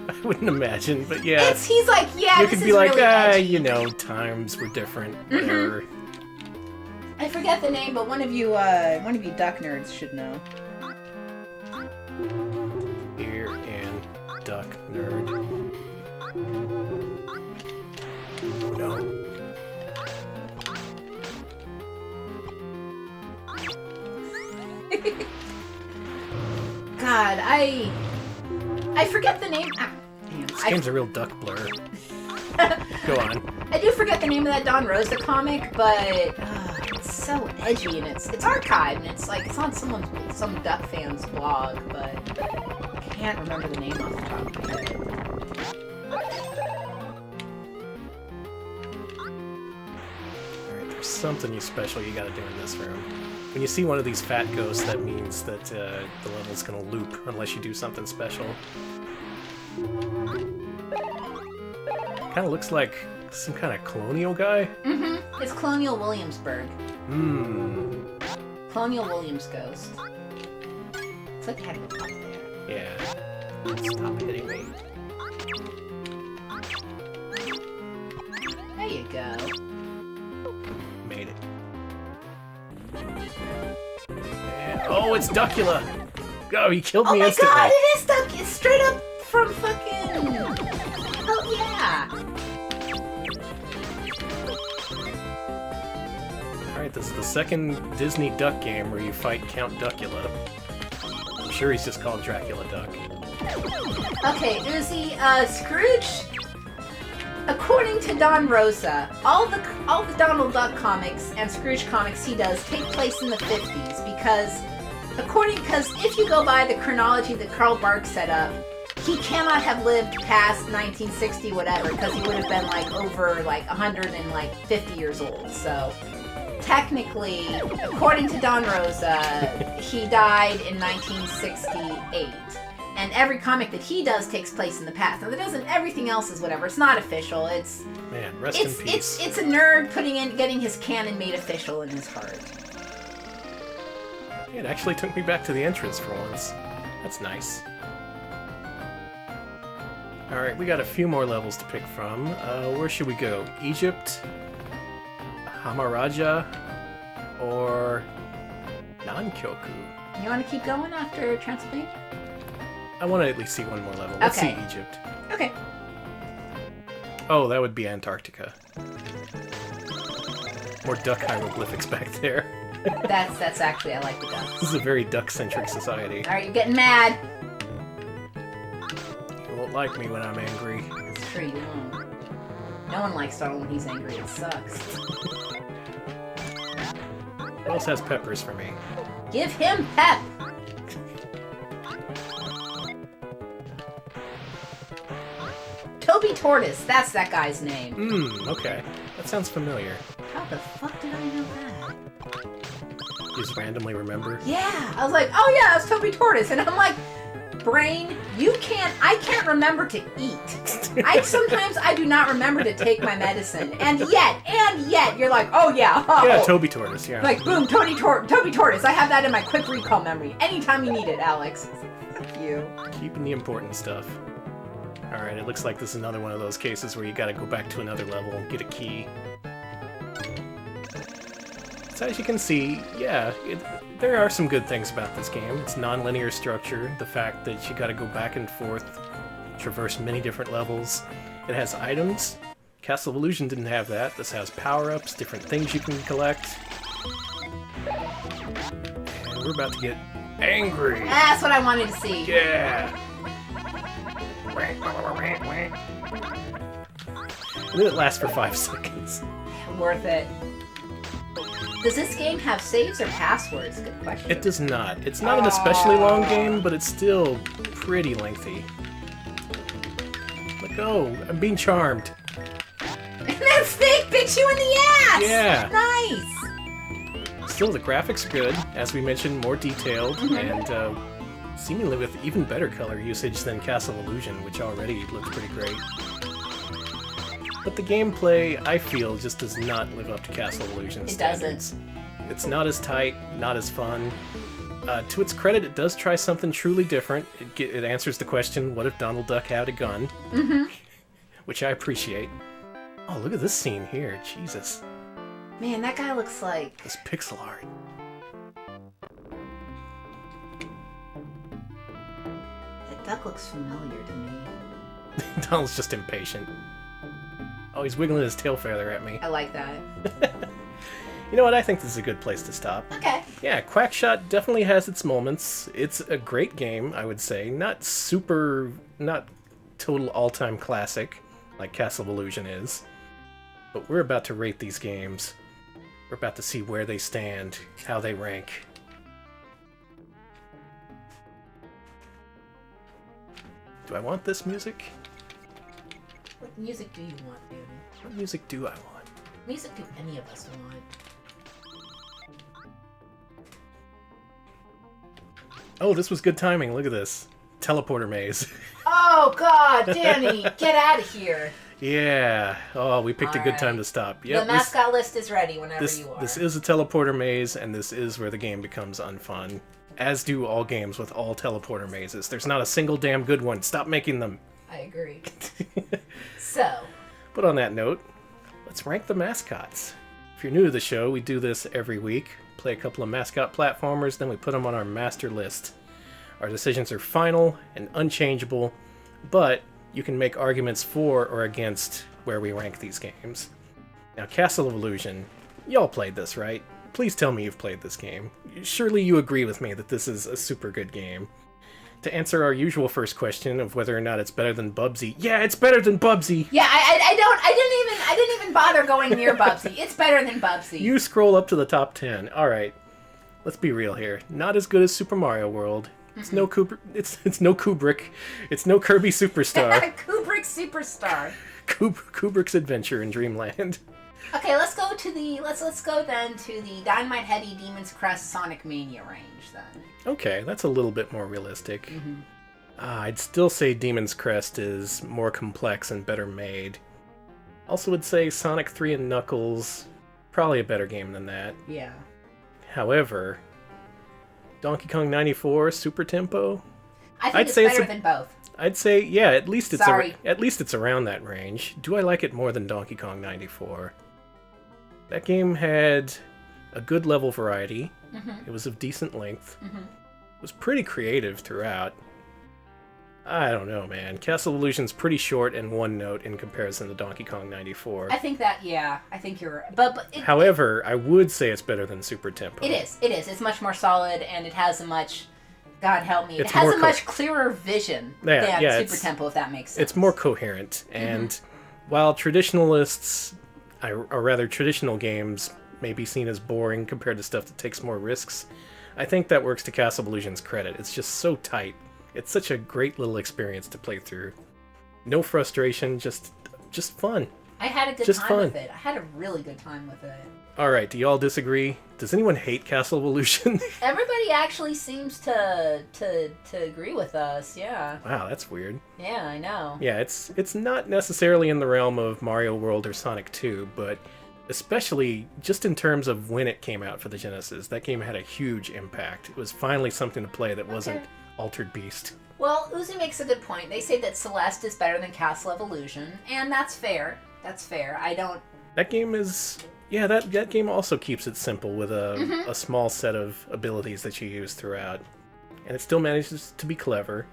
I wouldn't imagine, but yeah. He's like, yeah, you this could is be like, really edgy. you know, times were different. Whatever. I forget the name, but one of you duck nerds should know. Ear and duck nerd. Oh no. God, I forget the name. This game's a real duck blur. Go on. I do forget the name of that Don Rosa comic, but it's so edgy and it's archived and it's like it's on some duck fan's blog, but I can't remember the name off the top of my head. Alright, there's something special you gotta do in this room. When you see one of these fat ghosts, that means that the level's gonna loop unless you do something special. Kind of looks like some kind of colonial guy. Mm-hmm. It's Colonial Williamsburg. Colonial Williams Ghost. It's like I had to go up there. Yeah. Stop hitting me. There you go. Made it. And, oh, it's Duckula! Oh, he killed me instantly. Oh my god, it is Duck! It's straight up from fucking... Oh yeah! Alright, this is the second Disney Duck game where you fight Count Duckula. I'm sure he's just called Dracula Duck. Okay, Uzi, Scrooge... According to Don Rosa, all the Donald Duck comics and Scrooge comics he does take place in the 50s because if you go by the chronology that Carl Barks set up, he cannot have lived past 1960 whatever because he would have been like over like 150 years old. So technically, according to Don Rosa, he died in 1968. And every comic that he does takes place in the past. Now, that doesn't. Everything else is whatever. It's not official. It's man, rest in peace. It's a nerd getting his canon made official in his heart. It actually took me back to the entrance for once. That's nice. All right, we got a few more levels to pick from. Where should we go? Egypt, Hamaraja, or Nankyoku? You want to keep going after Transylvania? I want to at least see one more level. Let's see Egypt. Okay. Oh, that would be Antarctica. More duck hieroglyphics back there. That's actually, I like the ducks. This is a very duck-centric society. Alright, you're getting mad. You won't like me when I'm angry. That's true, you won't. No one likes Donald when he's angry. It sucks. Who else has peppers for me? Give him pep! Toby Tortoise, that's that guy's name. Okay. That sounds familiar. How the fuck did I know that? You just randomly remember? Yeah! I was like, oh yeah, it's Toby Tortoise. And I'm like, brain, I can't remember to eat. Sometimes I do not remember to take my medicine. And yet, you're like, oh yeah. Oh. Yeah, Toby Tortoise, yeah. Like, boom, Toby Tortoise. I have that in my quick recall memory. Anytime you need it, Alex. Fuck you. Keeping the important stuff. Alright, it looks like this is another one of those cases where you gotta go back to another level and get a key. So as you can see, yeah, there are some good things about this game. It's non-linear structure, the fact that you gotta go back and forth, traverse many different levels. It has items. Castle of Illusion didn't have that. This has power-ups, different things you can collect. And we're about to get angry! That's what I wanted to see. Yeah! And then it lasts for 5 seconds. Worth it. Does this game have saves or passwords? Good question. It does not. It's not an especially long game, but it's still pretty lengthy. Let go. I'm being charmed. And that snake bit you in the ass! Yeah. Nice! Still, the graphics are good. As we mentioned, more detailed, and seemingly with even better color usage than Castle Illusion, which already looks pretty great. But the gameplay, I feel, just does not live up to Castle Illusion standards. Doesn't. It's not as tight, not as fun. To its credit, it does try something truly different. It answers the question, what if Donald Duck had a gun? Which I appreciate. Oh, look at this scene here. Jesus. Man, that guy looks like... This pixel art. That duck looks familiar to me. Donald's just impatient. Oh, he's wiggling his tail feather at me. I like that. You know what? I think this is a good place to stop. Okay. Yeah, Quackshot definitely has its moments. It's a great game, I would say. Not total all-time classic like Castle of Illusion is. But we're about to rate these games. We're about to see where they stand, how they rank. Do I want this music? What music do you want, dude? What music do I want? Music do any of us want? Oh, this was good timing. Look at this. Teleporter maze. Oh, God, Danny, get out of here. Yeah. Oh, we picked a good time to stop. Yep, the mascot list is ready whenever you are. This is a teleporter maze, and this is where the game becomes unfun. As do all games with all teleporter mazes. There's not a single damn good one. Stop making them. I agree. So. But on that note, let's rank the mascots. If you're new to the show, we do this every week. Play a couple of mascot platformers, then we put them on our master list. Our decisions are final and unchangeable, but you can make arguments for or against where we rank these games. Now, Castle of Illusion, y'all played this, right? Please tell me you've played this game. Surely you agree with me that this is a super good game. To answer our usual first question of whether or not it's better than Bubsy, yeah, it's better than Bubsy. Yeah, I didn't even bother going near Bubsy. It's better than Bubsy. You scroll up to the top 10. All right, let's be real here. Not as good as Super Mario World. It's no Kubrick. It's no Kubrick. It's no Kirby Superstar. Kubrick Superstar. Kubrick's Adventure in Dreamland. Okay, let's go then to the Dynamite Heady Demon's Crest Sonic Mania range then. Okay, that's a little bit more realistic. I'd still say Demon's Crest is more complex and better made. Also would say Sonic 3 and Knuckles, probably a better game than that. Yeah. However, Donkey Kong 94 Super Tempo, I'd say it's better than both. I'd say, yeah, at least it's around that range. Do I like it more than Donkey Kong 94? That game had a good level variety. It was of decent length. It was pretty creative throughout. I don't know, man. Castle Illusion's pretty short and one note in comparison to Donkey Kong 94. I think you're right. But however, I would say it's better than Super Tempo. It is. It's much more solid, and it has a much... God help me. It has a much clearer vision than Super Tempo, if that makes sense. It's more coherent, and while traditionalists, or rather traditional games, may be seen as boring compared to stuff that takes more risks, I think that works to Castle of Illusion's credit. It's just so tight. It's such a great little experience to play through. No frustration, just fun. I had a good time with it. I had a really good time with it. Alright, do y'all disagree? Does anyone hate Castle of Illusion? Everybody actually seems to agree with us, yeah. Wow, that's weird. Yeah, I know. Yeah, it's not necessarily in the realm of Mario World or Sonic 2, but especially just in terms of when it came out for the Genesis, that game had a huge impact. It was finally something to play that wasn't Altered Beast. Well, Uzi makes a good point. They say that Celeste is better than Castle of Illusion, and that's fair. That's fair. That game is... Yeah, that game also keeps it simple with a small set of abilities that you use throughout. And it still manages to be clever.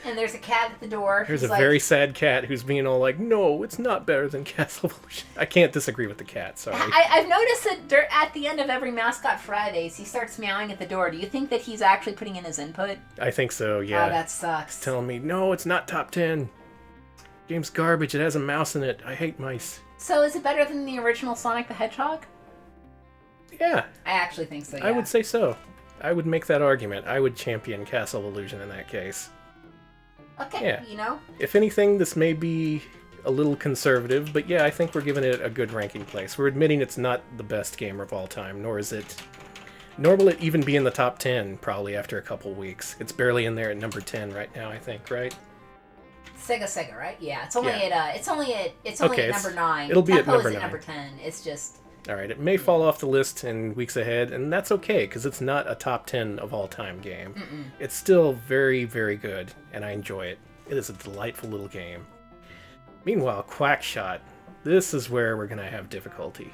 And there's a cat at the door. There's a very sad cat who's being all like, no, it's not better than Castle of Illusion. I can't disagree with the cat, sorry. I've noticed that at the end of every Mascot Fridays, he starts meowing at the door. Do you think that he's actually putting in his input? I think so, yeah. Oh, that sucks. He's telling me, no, it's not top 10. Game's garbage, it has a mouse in it. I hate mice. So is it better than the original Sonic the Hedgehog? Yeah. I actually think so, yeah. I would say so. I would make that argument. I would champion Castle of Illusion in that case. Okay, yeah. You know? If anything, this may be a little conservative, but yeah, I think we're giving it a good ranking place. We're admitting it's not the best game of all time, nor will it even be in the top 10, probably after a couple weeks. It's barely in there at number 10 right now, I think, right? Sega, right? Yeah, it's only at number 9. It'll be Tempo at number 9. At number 10. It's just... Alright, it may fall off the list in weeks ahead, and that's okay, because it's not a top 10 of all time game. It's still very, very good, and I enjoy it. It is a delightful little game. Meanwhile, Quackshot. This is where we're going to have difficulty.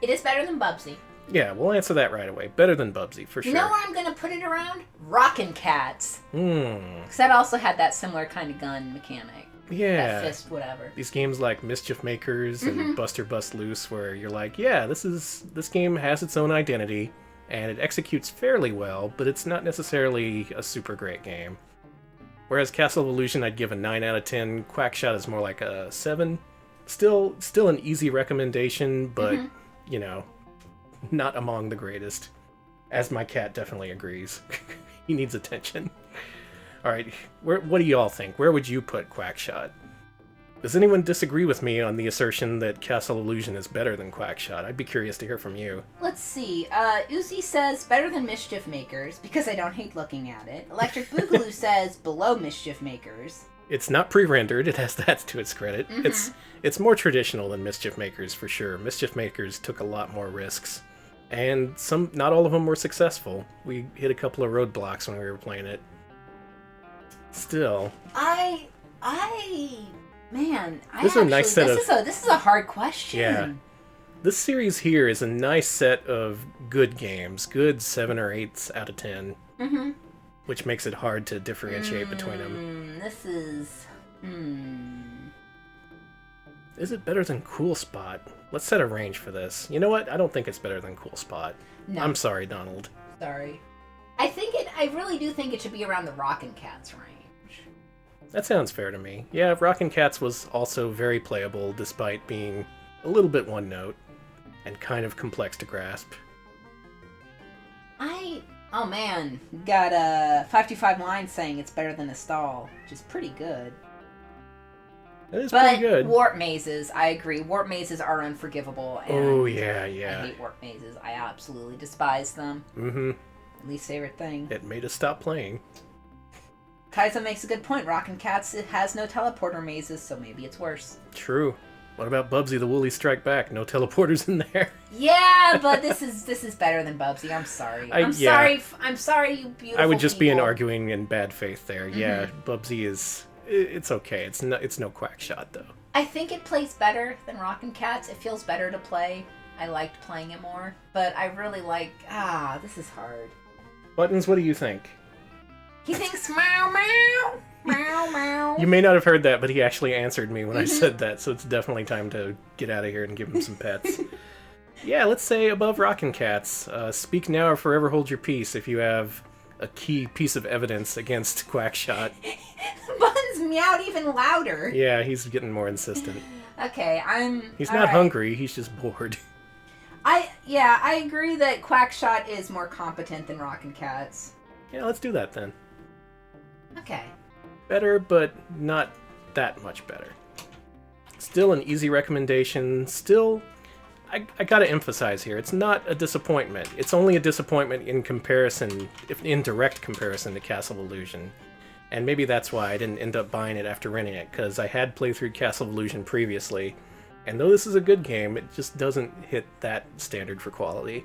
It is better than Bubsy. Yeah, we'll answer that right away. Better than Bubsy, for sure. You know where I'm going to put it around? Rockin' Cats. Because that also had that similar kind of gun mechanic. Yeah. That fist, whatever. These games like Mischief Makers and Buster Bust Loose, where you're like, yeah, this game has its own identity, and it executes fairly well, but it's not necessarily a super great game. Whereas Castle of Illusion, I'd give a 9 out of 10. Quackshot is more like a 7. Still an easy recommendation, but, you know, not among the greatest. As my cat definitely agrees. He needs attention. Alright, what do y'all think? Where would you put Quackshot? Does anyone disagree with me on the assertion that Castle Illusion is better than Quackshot? I'd be curious to hear from you. Let's see. Uzi says better than Mischief Makers, because I don't hate looking at it. Electric Boogaloo says below Mischief Makers. It's not pre-rendered. It has that to its credit. It's more traditional than Mischief Makers for sure. Mischief Makers took a lot more risks, and not all of them were successful. We hit a couple of roadblocks when we were playing it. Still, this is a hard question. Yeah. This series here is a nice set of good games, good 7 or 8 out of 10, which makes it hard to differentiate between them. This is... Is it better than Cool Spot? Let's set a range for this. You know what? I don't think it's better than Cool Spot. No. I'm sorry, Donald. Sorry. I really do think it should be around the Rockin' Cats range. That sounds fair to me. Yeah, Rockin' Cats was also very playable, despite being a little bit one note and kind of complex to grasp. Oh man, got 525 lines saying it's better than a stall, which is pretty good. That is pretty good. Warp mazes, I agree. Warp mazes are unforgivable. And oh, yeah. I hate warp mazes. I absolutely despise them. Least favorite thing. It made us stop playing. Kaizo makes a good point. Rockin' Cats, it has no teleporter mazes, so maybe it's worse. True. What about Bubsy the Woolly Strike Back? No teleporters in there. Yeah, but this is better than Bubsy. I'm sorry. I'm sorry, you beautiful I would just people. be arguing in bad faith there. Yeah, Bubsy is... It's okay. It's no Quackshot, though. I think it plays better than Rockin' Cats. It feels better to play. I liked playing it more. But I really like... this is hard. Buttons, what do you think? He thinks meow, meow, meow, meow. You may not have heard that, but he actually answered me when I said that, so it's definitely time to get out of here and give him some pets. Yeah, let's say above Rockin' Cats. Speak now or forever hold your peace if you have a key piece of evidence against Quackshot. Buttons meowed even louder. Yeah, he's getting more insistent. Okay, He's not hungry, he's just bored. I agree that Quackshot is more competent than Rockin' Cats. Yeah, let's do that then. Okay. Better, but not that much better. Still an easy recommendation. Still, I gotta emphasize here, it's not a disappointment. It's only a disappointment in comparison, in direct comparison to Castle of Illusion. And maybe that's why I didn't end up buying it after renting it, because I had played through Castle of Illusion previously, and though this is a good game, it just doesn't hit that standard for quality.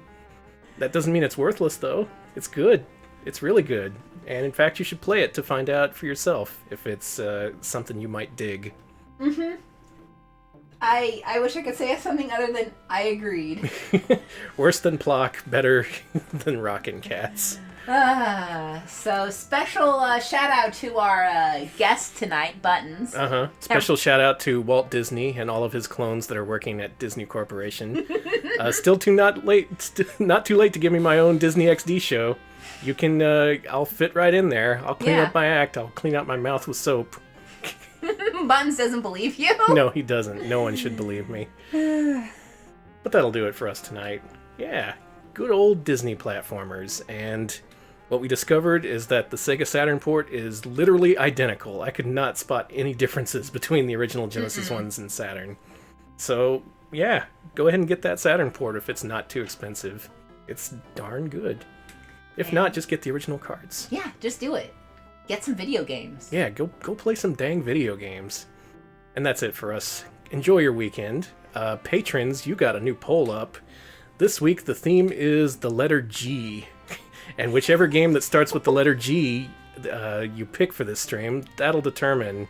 That doesn't mean it's worthless, though. It's good. It's really good. And in fact, you should play it to find out for yourself if it's something you might dig. I wish I could say something other than I agreed. Worse than Plock, better than Rockin' Cats. So special shout out to our guest tonight, Buttons. Special shout out to Walt Disney and all of his clones that are working at Disney Corporation. Not too late to give me my own Disney XD show. You can, I'll fit right in there. I'll clean up my act. I'll clean out my mouth with soap. Buttons doesn't believe you? No, he doesn't. No one should believe me. But that'll do it for us tonight. Yeah, good old Disney platformers. And what we discovered is that the Sega Saturn port is literally identical. I could not spot any differences between the original Genesis ones and Saturn. So, yeah, go ahead and get that Saturn port if it's not too expensive. It's darn good. If not, just get the original cards. Yeah, just do it. Get some video games. Yeah, go play some dang video games. And that's it for us. Enjoy your weekend. Patrons, you got a new poll up. This week, the theme is the letter G. And whichever game that starts with the letter G you pick for this stream, that'll determine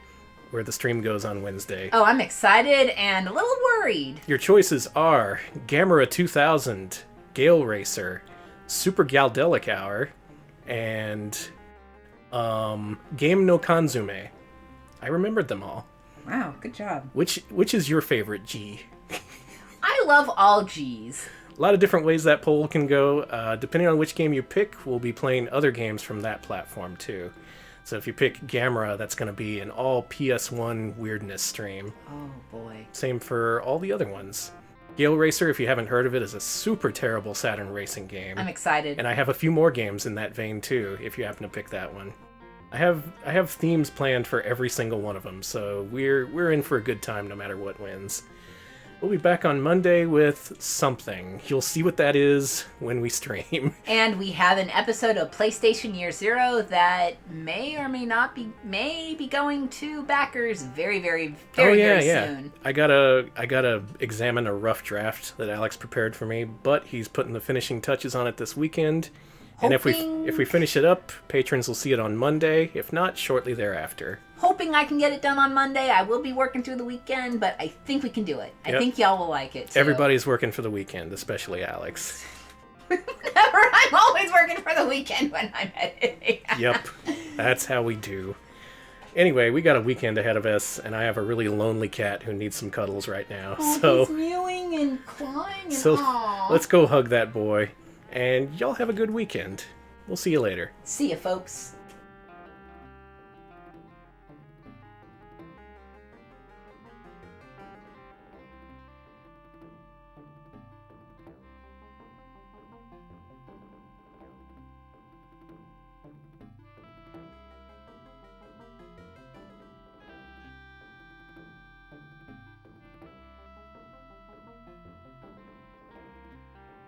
where the stream goes on Wednesday. Oh, I'm excited and a little worried. Your choices are Gamera 2000, Gale Racer, Super Galdelic Hour, and Game no Kanzume. I remembered them all. Wow, good job. Which is your favorite G? I love all Gs. A lot of different ways that poll can go. Depending on which game you pick, we'll be playing other games from that platform too. So if you pick Gamera, that's going to be an all PS1 weirdness stream. Oh boy. Same for all the other ones. Gale Racer, if you haven't heard of it, is a super terrible Saturn racing game. I'm excited. And I have a few more games in that vein too, if you happen to pick that one. I have themes planned for every single one of them, so we're in for a good time no matter what wins. We'll be back on Monday with something. You'll see what that is when we stream. And we have an episode of PlayStation Year Zero that may or may not be, going to backers very soon. I gotta examine a rough draft that Alex prepared for me, but he's putting the finishing touches on it this weekend. And if we finish it up, patrons will see it on Monday. If not, shortly thereafter. Hoping I can get it done on Monday. I will be working through the weekend, but I think we can do it. I think y'all will like it, too. Everybody's working for the weekend, especially Alex. I'm always working for the weekend when I'm editing. Yep, that's how we do. Anyway, we got a weekend ahead of us, and I have a really lonely cat who needs some cuddles right now. He's mewing and clawing and let's go hug that boy. And y'all have a good weekend. We'll see you later. See ya, folks.